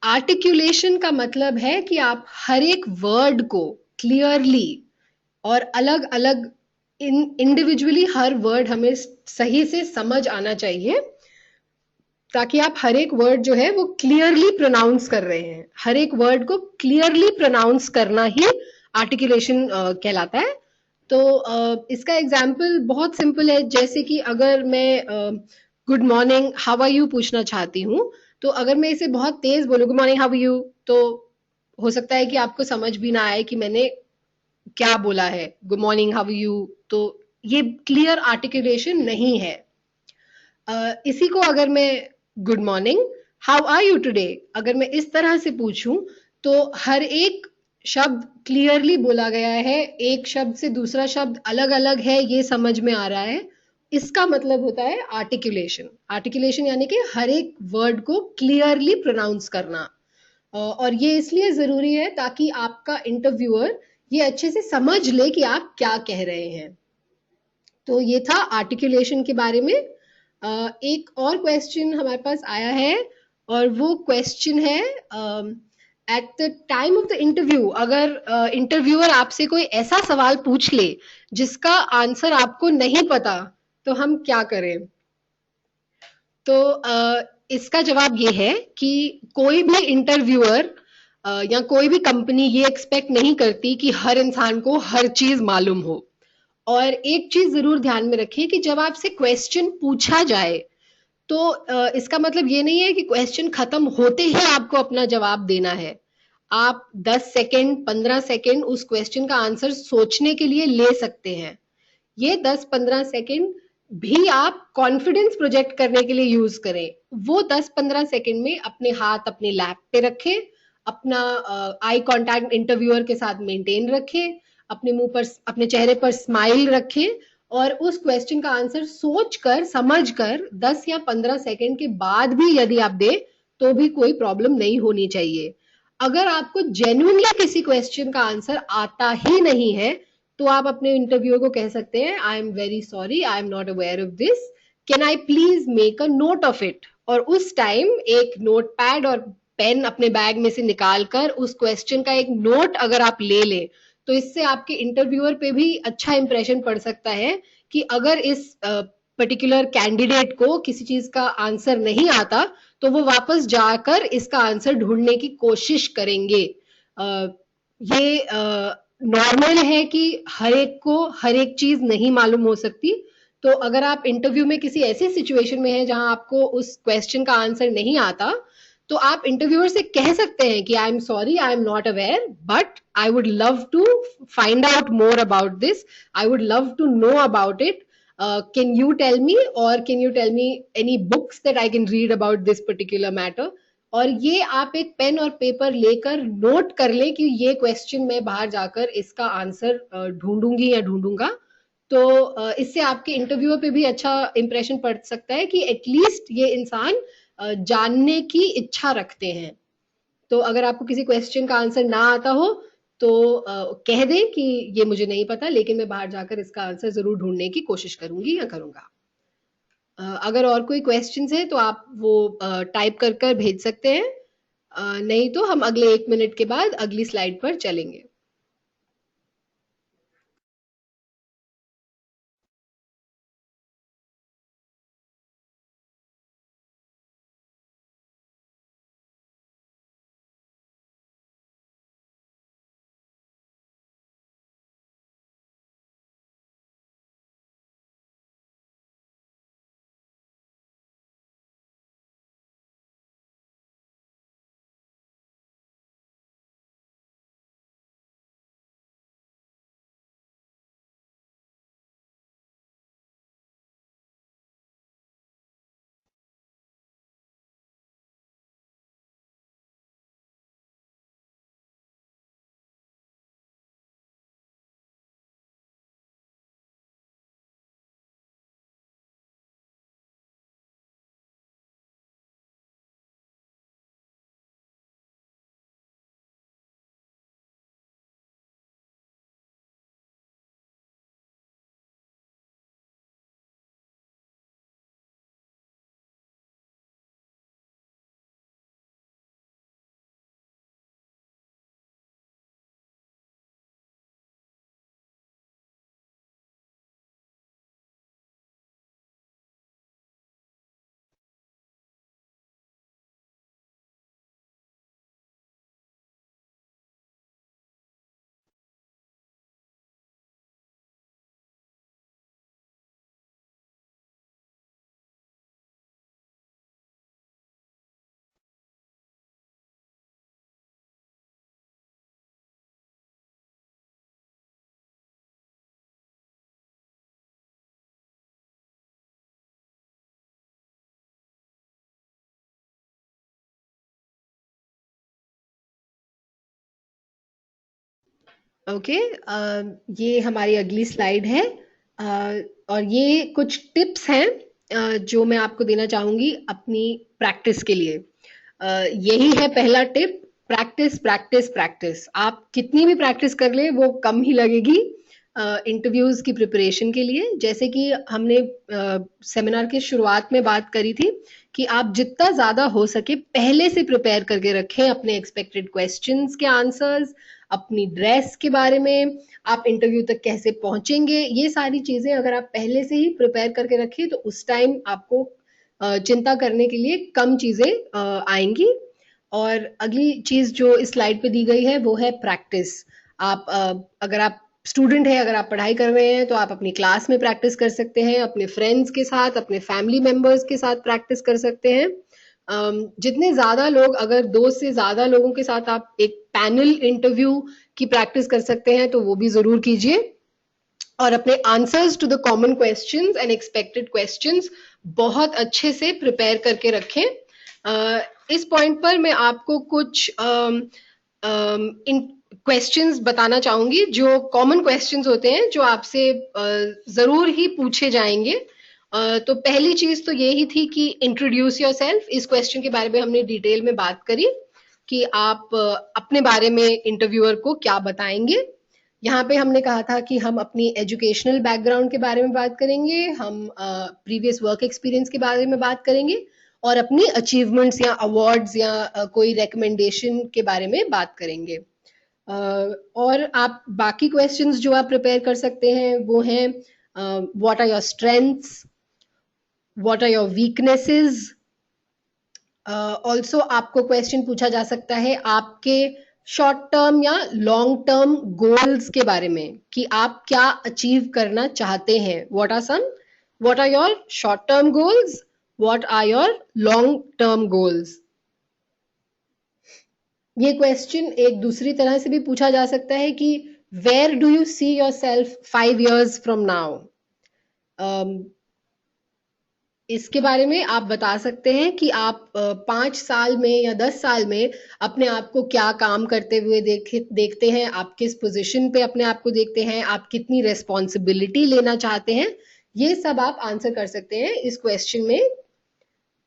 आर्टिकुलेशन का मतलब है कि आप हर एक वर्ड को क्लियरली और अलग अलग इंडिविजुअली हर वर्ड हमें सही से समझ आना चाहिए, ताकि आप हर एक वर्ड जो है वो क्लियरली प्रोनाउंस कर रहे हैं। हर एक वर्ड को क्लियरली प्रोनाउंस करना ही आर्टिकुलेशन कहलाता है। तो इसका एग्जाम्पल बहुत सिंपल है, जैसे कि अगर मैं good morning how are you पूछना चाहती हूँ, तो अगर मैं इसे बहुत तेज बोलूँ good morning how are you, तो हो सकता है कि आपको समझ भी ना आए कि मैंने क्या बोला है, good morning how are you. तो ये क्लियर आर्टिकुलेशन नहीं है। इसी को अगर मैं good morning how are you today अगर मैं इस तरह से पूछूं, तो हर एक शब्द क्लियरली बोला गया है, एक शब्द से दूसरा शब्द अलग अलग है, ये समझ में आ रहा है। इसका मतलब होता है आर्टिकुलेशन। आर्टिकुलेशन यानी कि हर एक वर्ड को क्लियरली प्रोनाउंस करना। और ये इसलिए जरूरी है ताकि आपका इंटरव्यूअर ये अच्छे से समझ ले कि आप क्या कह रहे हैं। तो ये था आर्टिकुलेशन के बारे में। एक और क्वेश्चन हमारे पास आया है, और वो क्वेश्चन है at the time of the interview, अगर इंटरव्यूअर आपसे कोई ऐसा सवाल पूछ ले जिसका आंसर आपको नहीं पता, तो हम क्या करें। तो इसका जवाब ये है कि कोई भी इंटरव्यूअर या कोई भी कंपनी ये एक्सपेक्ट नहीं करती कि हर इंसान को हर चीज मालूम हो। और एक चीज जरूर ध्यान में रखिए कि जब आपसे क्वेश्चन पूछा जाए, तो इसका मतलब ये नहीं है कि क्वेश्चन खत्म होते ही आपको अपना जवाब देना है। आप 10 सेकंड 15 सेकंड उस क्वेश्चन का आंसर सोचने के लिए ले सकते हैं। ये 10-15 सेकंड भी आप कॉन्फिडेंस प्रोजेक्ट करने के लिए यूज करें। वो 10-15 सेकंड में अपने हाथ अपने लैप पे रखें, अपना आई कांटेक्ट इंटरव्यूअर के साथ मेंटेन रखें, अपने मुंह पर अपने चेहरे पर स्माइल रखें, और उस क्वेश्चन का आंसर सोच कर समझ कर 10 या 15 सेकंड के बाद भी यदि आप दे, तो भी कोई प्रॉब्लम नहीं होनी चाहिए। अगर आपको जेन्युइनली किसी क्वेश्चन का आंसर आता ही नहीं है, तो आप अपने इंटरव्यूअर को कह सकते हैं I am very sorry, I am not aware of this, can I please make a note of it. और उस टाइम एक नोट पैड और पेन अपने बैग में से निकाल कर उस क्वेश्चन का एक नोट अगर आप ले लें, तो इससे आपके इंटरव्यूअर पे भी अच्छा इंप्रेशन पड़ सकता है कि अगर इस पर्टिकुलर कैंडिडेट को किसी चीज का आंसर नहीं आता, तो वो वापस जाकर इसका आंसर ढूंढने की कोशिश करेंगे। ये नॉर्मल है कि हर एक को हर एक चीज नहीं मालूम हो सकती। तो अगर आप इंटरव्यू में किसी ऐसी सिचुएशन में है जहां आपको उस क्वेश्चन का आंसर नहीं आता, तो आप इंटरव्यूअर से कह सकते हैं कि I am sorry, I am not aware, but I would love to find out more about this, I would love to know about it, can you tell me, और can you tell me any books that I can read about this particular matter. और ये आप एक पेन और पेपर लेकर नोट कर लें कि ये क्वेश्चन मैं बाहर जाकर इसका आंसर ढूंढूंगी या ढूंढूंगा। तो इससे आपके इंटरव्यू पे भी अच्छा इंप्रेशन पड़ सकता है कि एटलीस्ट ये इंसान जानने की इच्छा रखते हैं। तो अगर आपको किसी क्वेश्चन का आंसर ना आता हो, तो कह दें कि ये मुझे नहीं पता, लेकिन मैं बाहर जाकर इसका आंसर जरूर ढूंढने की कोशिश करूंगी या करूंगा। अगर और कोई क्वेश्चंस है तो आप वो टाइप कर कर भेज सकते हैं। नहीं तो हम अगले 1 मिनट के बाद अगली स्लाइड पर चलेंगे। ओके, ये हमारी अगली स्लाइड है। और ये कुछ टिप्स हैं जो मैं आपको देना चाहूंगी अपनी प्रैक्टिस के लिए। यही है पहला टिप, प्रैक्टिस प्रैक्टिस प्रैक्टिस। आप कितनी भी प्रैक्टिस कर ले वो कम ही लगेगी इंटरव्यूज की प्रिपरेशन के लिए। जैसे कि हमने सेमिनार की शुरुआत में बात करी थी कि आप जितना ज्यादा हो सके पहले से प्रिपेयर करके रखें अपने एक्सपेक्टेड क्वेश्चंस के आंसर्स, अपनी ड्रेस के बारे में, आप इंटरव्यू तक कैसे पहुंचेंगे, ये सारी चीजें अगर आप पहले से ही प्रिपेयर करके रखें तो उस टाइम आपको चिंता करने के लिए कम चीजें आएंगी। और अगली चीज जो इस स्लाइड पे दी गई है वो है प्रैक्टिस। आप अगर आप स्टूडेंट है, अगर आप पढ़ाई कर रहे हैं तो आप अपनी क्लास में प्रैक्टिस कर सकते हैं, अपने फ्रेंड्स के साथ, अपने फैमिली मेंबर्स के साथ प्रैक्टिस कर सकते हैं। जितने ज्यादा लोग, अगर दो से ज्यादा लोगों के साथ आप एक पैनल इंटरव्यू की प्रैक्टिस कर सकते हैं तो वो भी जरूर कीजिए। और अपने answers to the common questions and expected questions बहुत अच्छे से प्रिपेयर करके रखें। इस पॉइंट पर मैं आपको कुछ इन क्वेश्चंस बताना चाहूंगी जो कॉमन क्वेश्चंस होते हैं जो आपसे जरूर ही पूछे जाएंगे। तो पहली चीज तो यही थी कि इंट्रोड्यूस योरसेल्फ। इस क्वेश्चन के बारे में हमने डिटेल में बात करी कि आप अपने बारे में इंटरव्यूअर को क्या बताएंगे। यहाँ पे हमने कहा था कि हम अपनी एजुकेशनल बैकग्राउंड के बारे में बात करेंगे, हम प्रीवियस वर्क एक्सपीरियंस के बारे में बात करेंगे और अपनी अचीवमेंट्स या अवार्ड्स या कोई रिकमेंडेशन के बारे में बात करेंगे। और आप बाकी क्वेश्चंस जो आप प्रिपेयर कर सकते हैं वो हैं what are your strengths, what are your weaknesses. Also आपको क्वेश्चन पूछा जा सकता है आपके शॉर्ट टर्म या लॉन्ग टर्म गोल्स के बारे में कि आप क्या अचीव करना चाहते हैं। What are your short term goals, what are your long term goals. ये क्वेश्चन एक दूसरी तरह से भी पूछा जा सकता है कि where do you see your self 5 years from now. इसके बारे में आप बता सकते हैं कि आप 5 साल में या 10 साल में अपने आप को क्या काम करते हुए देखते हैं, आप किस पोजीशन पे अपने आप को देखते हैं, आप कितनी रेस्पॉन्सिबिलिटी लेना चाहते हैं। ये सब आप आंसर कर सकते हैं इस क्वेश्चन में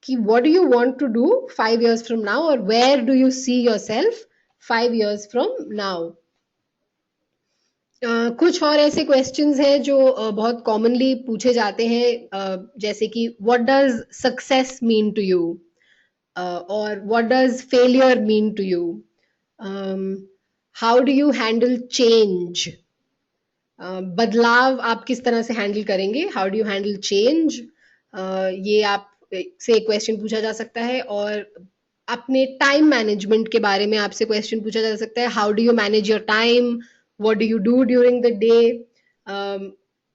कि what do you want to do 5 years from now और where do you see your self 5 years from now. कुछ और ऐसे क्वेश्चंस हैं जो बहुत कॉमनली पूछे जाते हैं, जैसे कि what does success mean to you और what does failure mean to you, how do you handle change. बदलाव आप किस तरह से हैंडल करेंगे, how do you handle change. ये आप से क्वेश्चन पूछा जा सकता है। और अपने टाइम मैनेजमेंट के बारे में आपसे क्वेश्चन पूछा जा सकता है, how do you manage your time, what do you do during the day.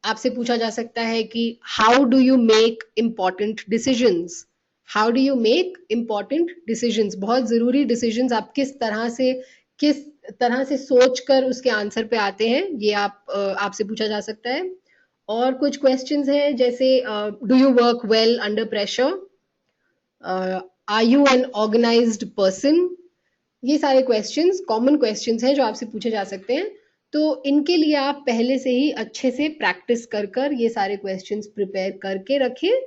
आपसे पूछा जा सकता है कि how do you make important decisions, how do you make important decisions. बहुत जरूरी डिसीजंस आप किस तरह से सोच कर उसके आंसर पे आते हैं, ये आपसे पूछा जा सकता है। और कुछ क्वेश्चंस हैं जैसे do you work well under pressure, are you an organised person. ये सारे क्वेश्चंस कॉमन क्वेश्चंस हैं जो आपसे पूछे जा सकते हैं। तो इनके लिए आप पहले से ही अच्छे से प्रैक्टिस कर ये सारे क्वेश्चंस प्रिपेयर करके रखें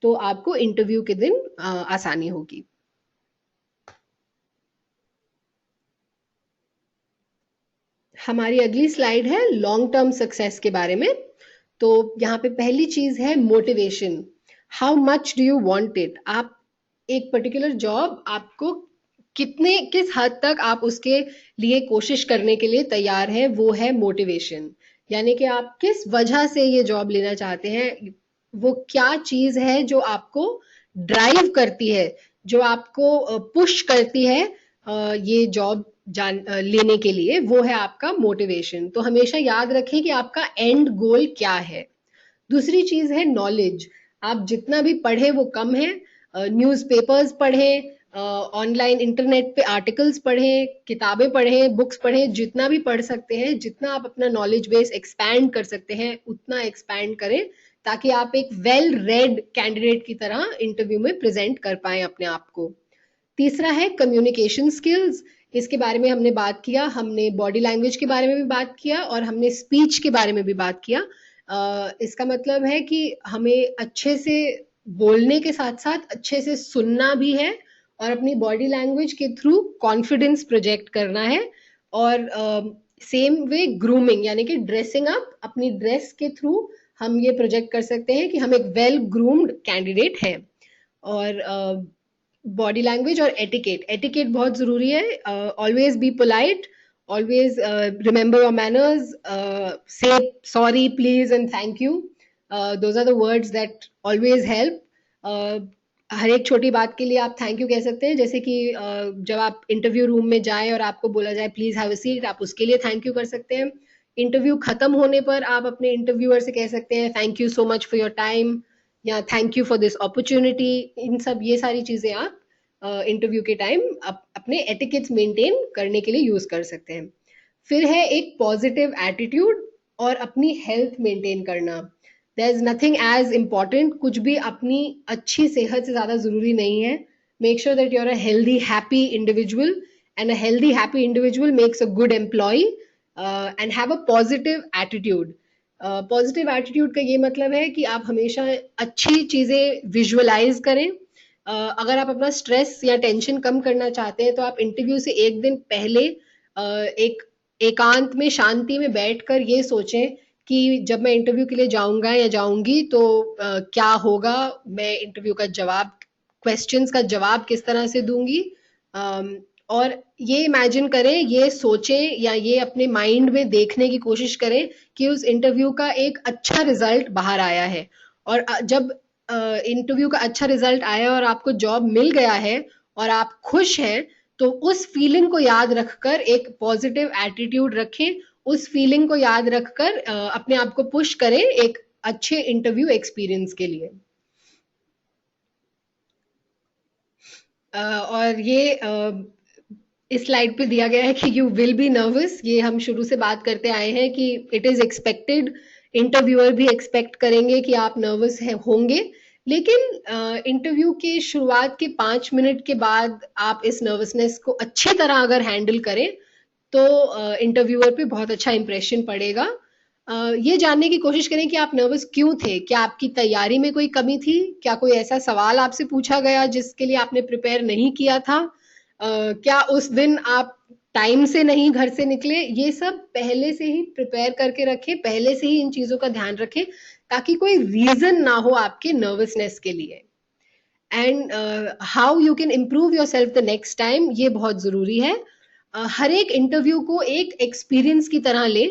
तो आपको इंटरव्यू के दिन आसानी होगी। हमारी अगली स्लाइड है लॉन्ग टर्म सक्सेस के बारे में। तो यहाँ पे पहली चीज है motivation. How much do you want it. आप एक पर्टिकुलर जॉब आपको किस हद तक आप उसके लिए कोशिश करने के लिए तैयार है, वो है मोटिवेशन। यानी कि आप किस वजह से ये जॉब लेना चाहते हैं, वो क्या चीज है जो आपको ड्राइव करती है, जो आपको पुश करती है ये जॉब लेने के लिए, वो है आपका मोटिवेशन। तो हमेशा याद रखें कि आपका एंड गोल क्या है। दूसरी चीज है नॉलेज। आप जितना भी पढ़े वो कम है। न्यूज़पेपर्स पढ़ें, ऑनलाइन इंटरनेट पे आर्टिकल्स पढ़ें, किताबें पढ़ें, बुक्स पढ़ें, जितना भी पढ़ सकते हैं, जितना आप अपना नॉलेज बेस एक्सपैंड कर सकते हैं उतना एक्सपैंड करें ताकि आप एक वेल रेड कैंडिडेट की तरह इंटरव्यू में प्रेजेंट कर पाए अपने आप को। तीसरा है कम्युनिकेशन स्किल्स। इसके बारे में हमने बात किया, हमने बॉडी लैंग्वेज के बारे में भी बात किया और हमने स्पीच के बारे में भी बात किया। इसका मतलब है कि हमें अच्छे से बोलने के साथ साथ अच्छे से सुनना भी है और अपनी बॉडी लैंग्वेज के थ्रू कॉन्फिडेंस प्रोजेक्ट करना है। और सेम वे ग्रूमिंग यानी कि ड्रेसिंग अप, अपनी ड्रेस के थ्रू हम ये प्रोजेक्ट कर सकते हैं कि हम एक वेल ग्रूम्ड कैंडिडेट हैं। और बॉडी लैंग्वेज और एटिकेट, एटिकेट बहुत ज़रूरी है। Always be polite, always remember your manners, say sorry please and thank you, those are the words that always help. हर एक छोटी बात के लिए आप थैंक यू कह सकते हैं, जैसे कि जब आप इंटरव्यू रूम में जाएं और आपको बोला जाए प्लीज हैव अ सीट, आप उसके लिए थैंक यू कर सकते हैं। इंटरव्यू खत्म होने पर आप अपने इंटरव्यूअर से कह सकते हैं thank you so much for your time या thank you for this opportunity. इन सब ये सारी चीजें आप इंटरव्यू के टाइम अपने एटिकेट्स मेंटेन करने के लिए यूज कर सकते हैं। फिर है एक पॉजिटिव एटीट्यूड और अपनी हेल्थ मेंटेन करना। There is nothing as important, कुछ भी अपनी अच्छी सेहत से ज्यादा जरूरी नहीं है। Make sure that you are a healthy happy individual, and a healthy happy individual makes a good employee and have a positive attitude. Positive attitude का ये मतलब है कि आप हमेशा अच्छी चीजें विजुअलाइज करें। अगर आप अपना स्ट्रेस या टेंशन कम करना चाहते हैं तो आप इंटरव्यू से एक दिन पहले एक एकांत में शांति में बैठकर ये सोचें कि जब मैं इंटरव्यू के लिए जाऊंगा या जाऊंगी तो क्या होगा, मैं इंटरव्यू का जवाब, क्वेश्चंस का जवाब किस तरह से दूंगी। और ये इमेजिन करें, ये सोचें या ये अपने माइंड में देखने की कोशिश करें कि उस इंटरव्यू का एक अच्छा रिजल्ट बाहर आया है। और जब इंटरव्यू का अच्छा रिजल्ट आया और आपको जॉब मिल गया है और आप खुश हैं, तो उस फीलिंग को याद रखकर एक पॉजिटिव एटीट्यूड रखें। उस फीलिंग को याद रखकर अपने आप को पुश करें एक अच्छे इंटरव्यू एक्सपीरियंस के लिए। और ये इस स्लाइड पे दिया गया है कि यू विल बी नर्वस। ये हम शुरू से बात करते आए हैं कि इट इज एक्सपेक्टेड, इंटरव्यूअर भी एक्सपेक्ट करेंगे कि आप नर्वस होंगे। लेकिन इंटरव्यू के शुरुआत के 5 मिनट के बाद आप इस नर्वसनेस को अच्छी तरह अगर हैंडल करें तो इंटरव्यूअर पे बहुत अच्छा इंप्रेशन पड़ेगा। ये जानने की कोशिश करें कि आप नर्वस क्यों थे, क्या आपकी तैयारी में कोई कमी थी, क्या कोई ऐसा सवाल आपसे पूछा गया जिसके लिए आपने प्रिपेयर नहीं किया था, क्या उस दिन आप टाइम से नहीं घर से निकले। ये सब पहले से ही प्रिपेयर करके रखें, पहले से ही इन चीजों का ध्यान रखें ताकि कोई रीजन ना हो आपके नर्वसनेस के लिए। And how you can improve your self the next time, ये बहुत जरूरी है। हर एक इंटरव्यू को एक एक्सपीरियंस की तरह ले।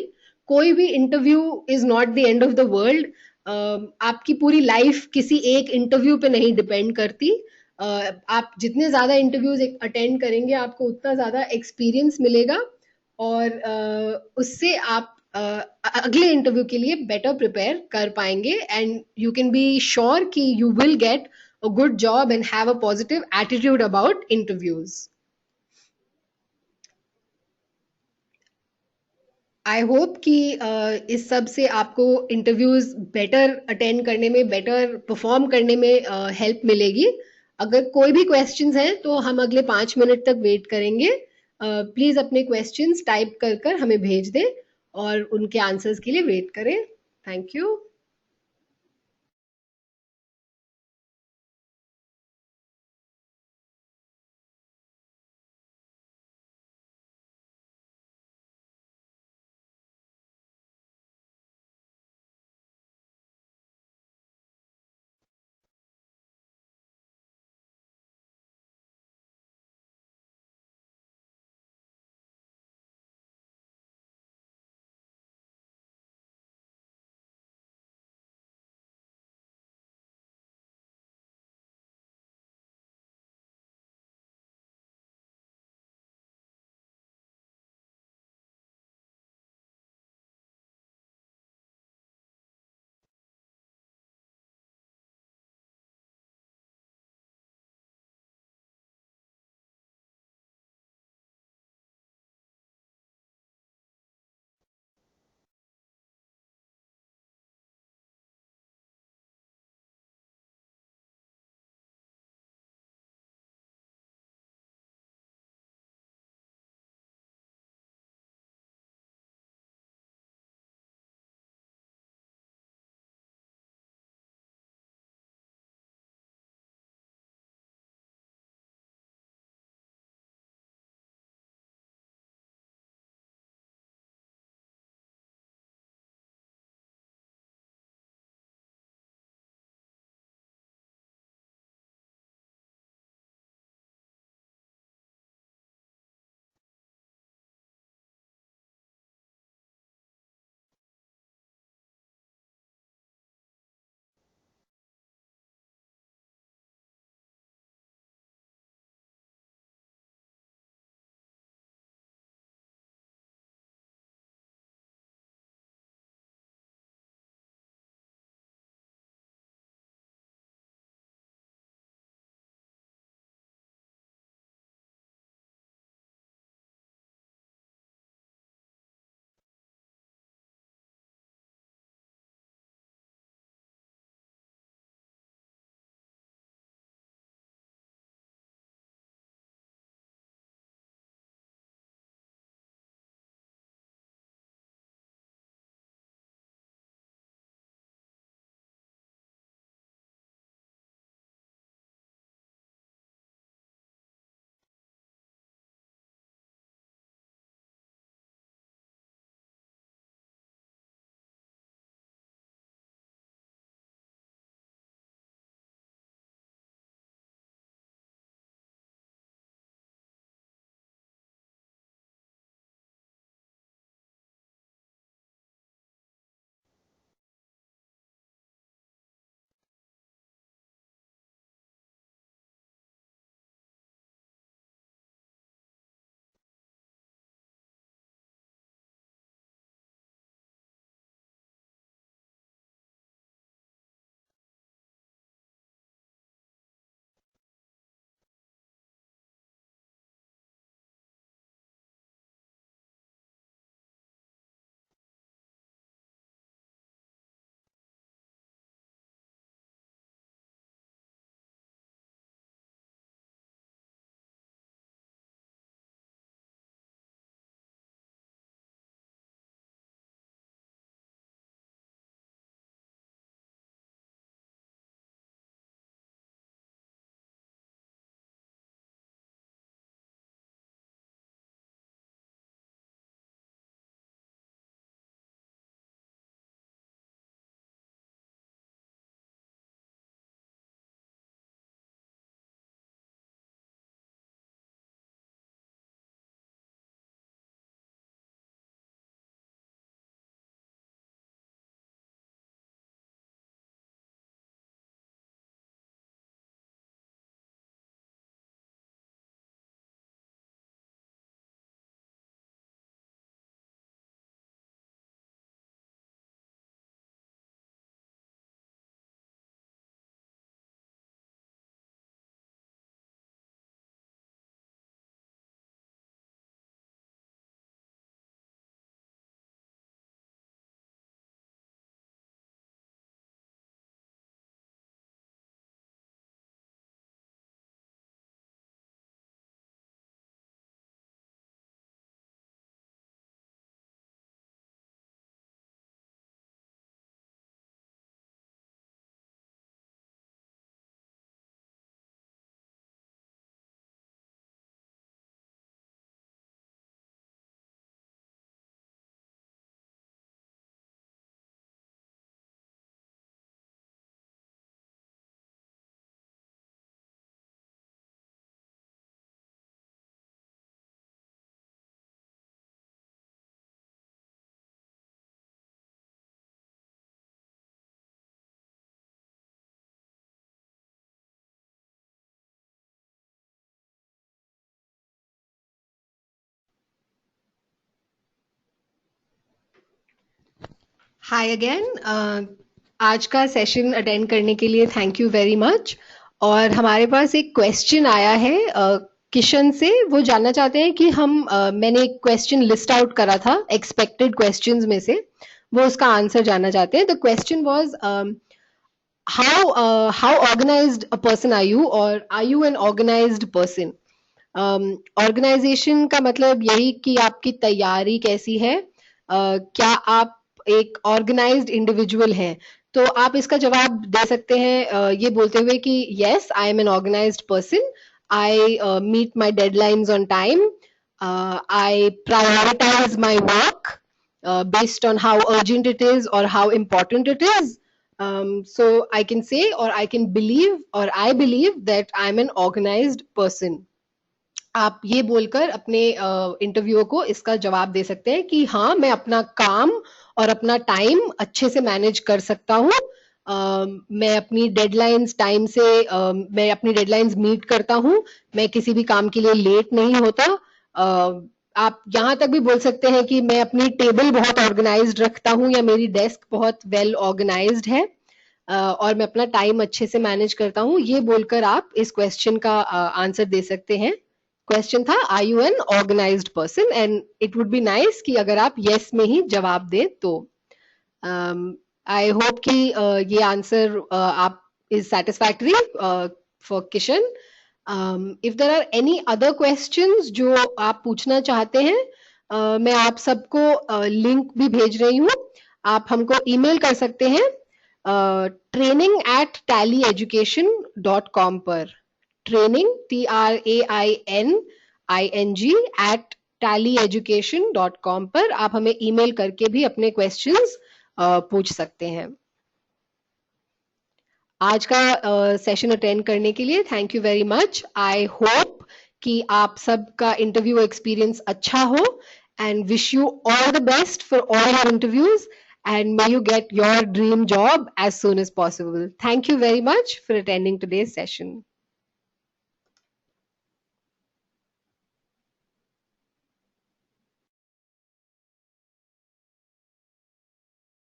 कोई भी interview is not the end of the world. आपकी पूरी लाइफ किसी एक इंटरव्यू पे नहीं डिपेंड करती। आप जितने ज्यादा इंटरव्यूज अटेंड करेंगे आपको उतना ज्यादा एक्सपीरियंस मिलेगा और उससे आप अगले इंटरव्यू के लिए बेटर प्रिपेयर कर पाएंगे and you can be sure कि you will get a good job and have a positive attitude about interviews. I hope कि इस सब से आपको इंटरव्यूज बेटर अटेंड करने में, बेटर परफॉर्म करने में हेल्प मिलेगी। अगर कोई भी क्वेश्चंस हैं तो हम अगले 5 मिनट तक वेट करेंगे। प्लीज अपने क्वेश्चंस टाइप कर कर हमें भेज दें और उनके आंसर्स के लिए वेट करें। Thank you. Hi again. आज का सेशन अटेंड करने के लिए थैंक यू वेरी मच। और हमारे पास एक क्वेश्चन आया है किशन से। वो जानना चाहते हैं कि मैंने एक क्वेश्चन लिस्ट आउट करा था एक्सपेक्टेड क्वेश्चंस में से, वो उसका आंसर जानना चाहते हैं। The question was how organized a person are you, or are you an organized person? Organisation का मतलब यही कि आपकी तैयारी कैसी है, क्या आप एक ऑर्गेनाइज्ड इंडिविजुअल हैं। तो आप इसका जवाब दे सकते हैं ये बोलते हुए कि yes, I am an organised person, I meet my deadlines on time, I prioritise my work based on how urgent it is or how important it is. So I can say, or I can believe, or I believe that I'm an organized person. आप ये बोलकर अपने इंटरव्यूअर को इसका जवाब दे सकते हैं कि हाँ, मैं अपना काम और अपना टाइम अच्छे से मैनेज कर सकता हूँ। मैं अपनी डेडलाइंस टाइम से मैं अपनी डेडलाइंस मीट करता हूँ। मैं किसी भी काम के लिए लेट नहीं होता। आप यहाँ तक भी बोल सकते हैं कि मैं अपनी टेबल बहुत ऑर्गेनाइज्ड रखता हूँ, या मेरी डेस्क बहुत वेल ऑर्गेनाइज्ड है, और मैं अपना टाइम अच्छे से मैनेज करता हूँ। ये बोलकर आप इस क्वेश्चन का आंसर दे सकते हैं। क्वेश्चन था are you an organised person, and it would be nice कि अगर आप यस में ही जवाब दें तो। आई होप कि ये आंसर आप is satisfactory for Kishan. If there are any other questions जो आप पूछना चाहते हैं, मैं आप सबको लिंक भी भेज रही हूँ। आप हमको ईमेल कर सकते हैं training@tallyeducation.com पर। ट्रेनिंग TRAINING@tallyeducation.com पर आप हमें ईमेल करके भी अपने क्वेश्चंस पूछ सकते हैं। आज का सेशन अटेंड करने के लिए thank you very much. I hope कि आप सबका इंटरव्यू एक्सपीरियंस अच्छा हो, and wish you all the best for all your interviews, and may you get your dream job as soon as possible. Thank you very much for attending today's session.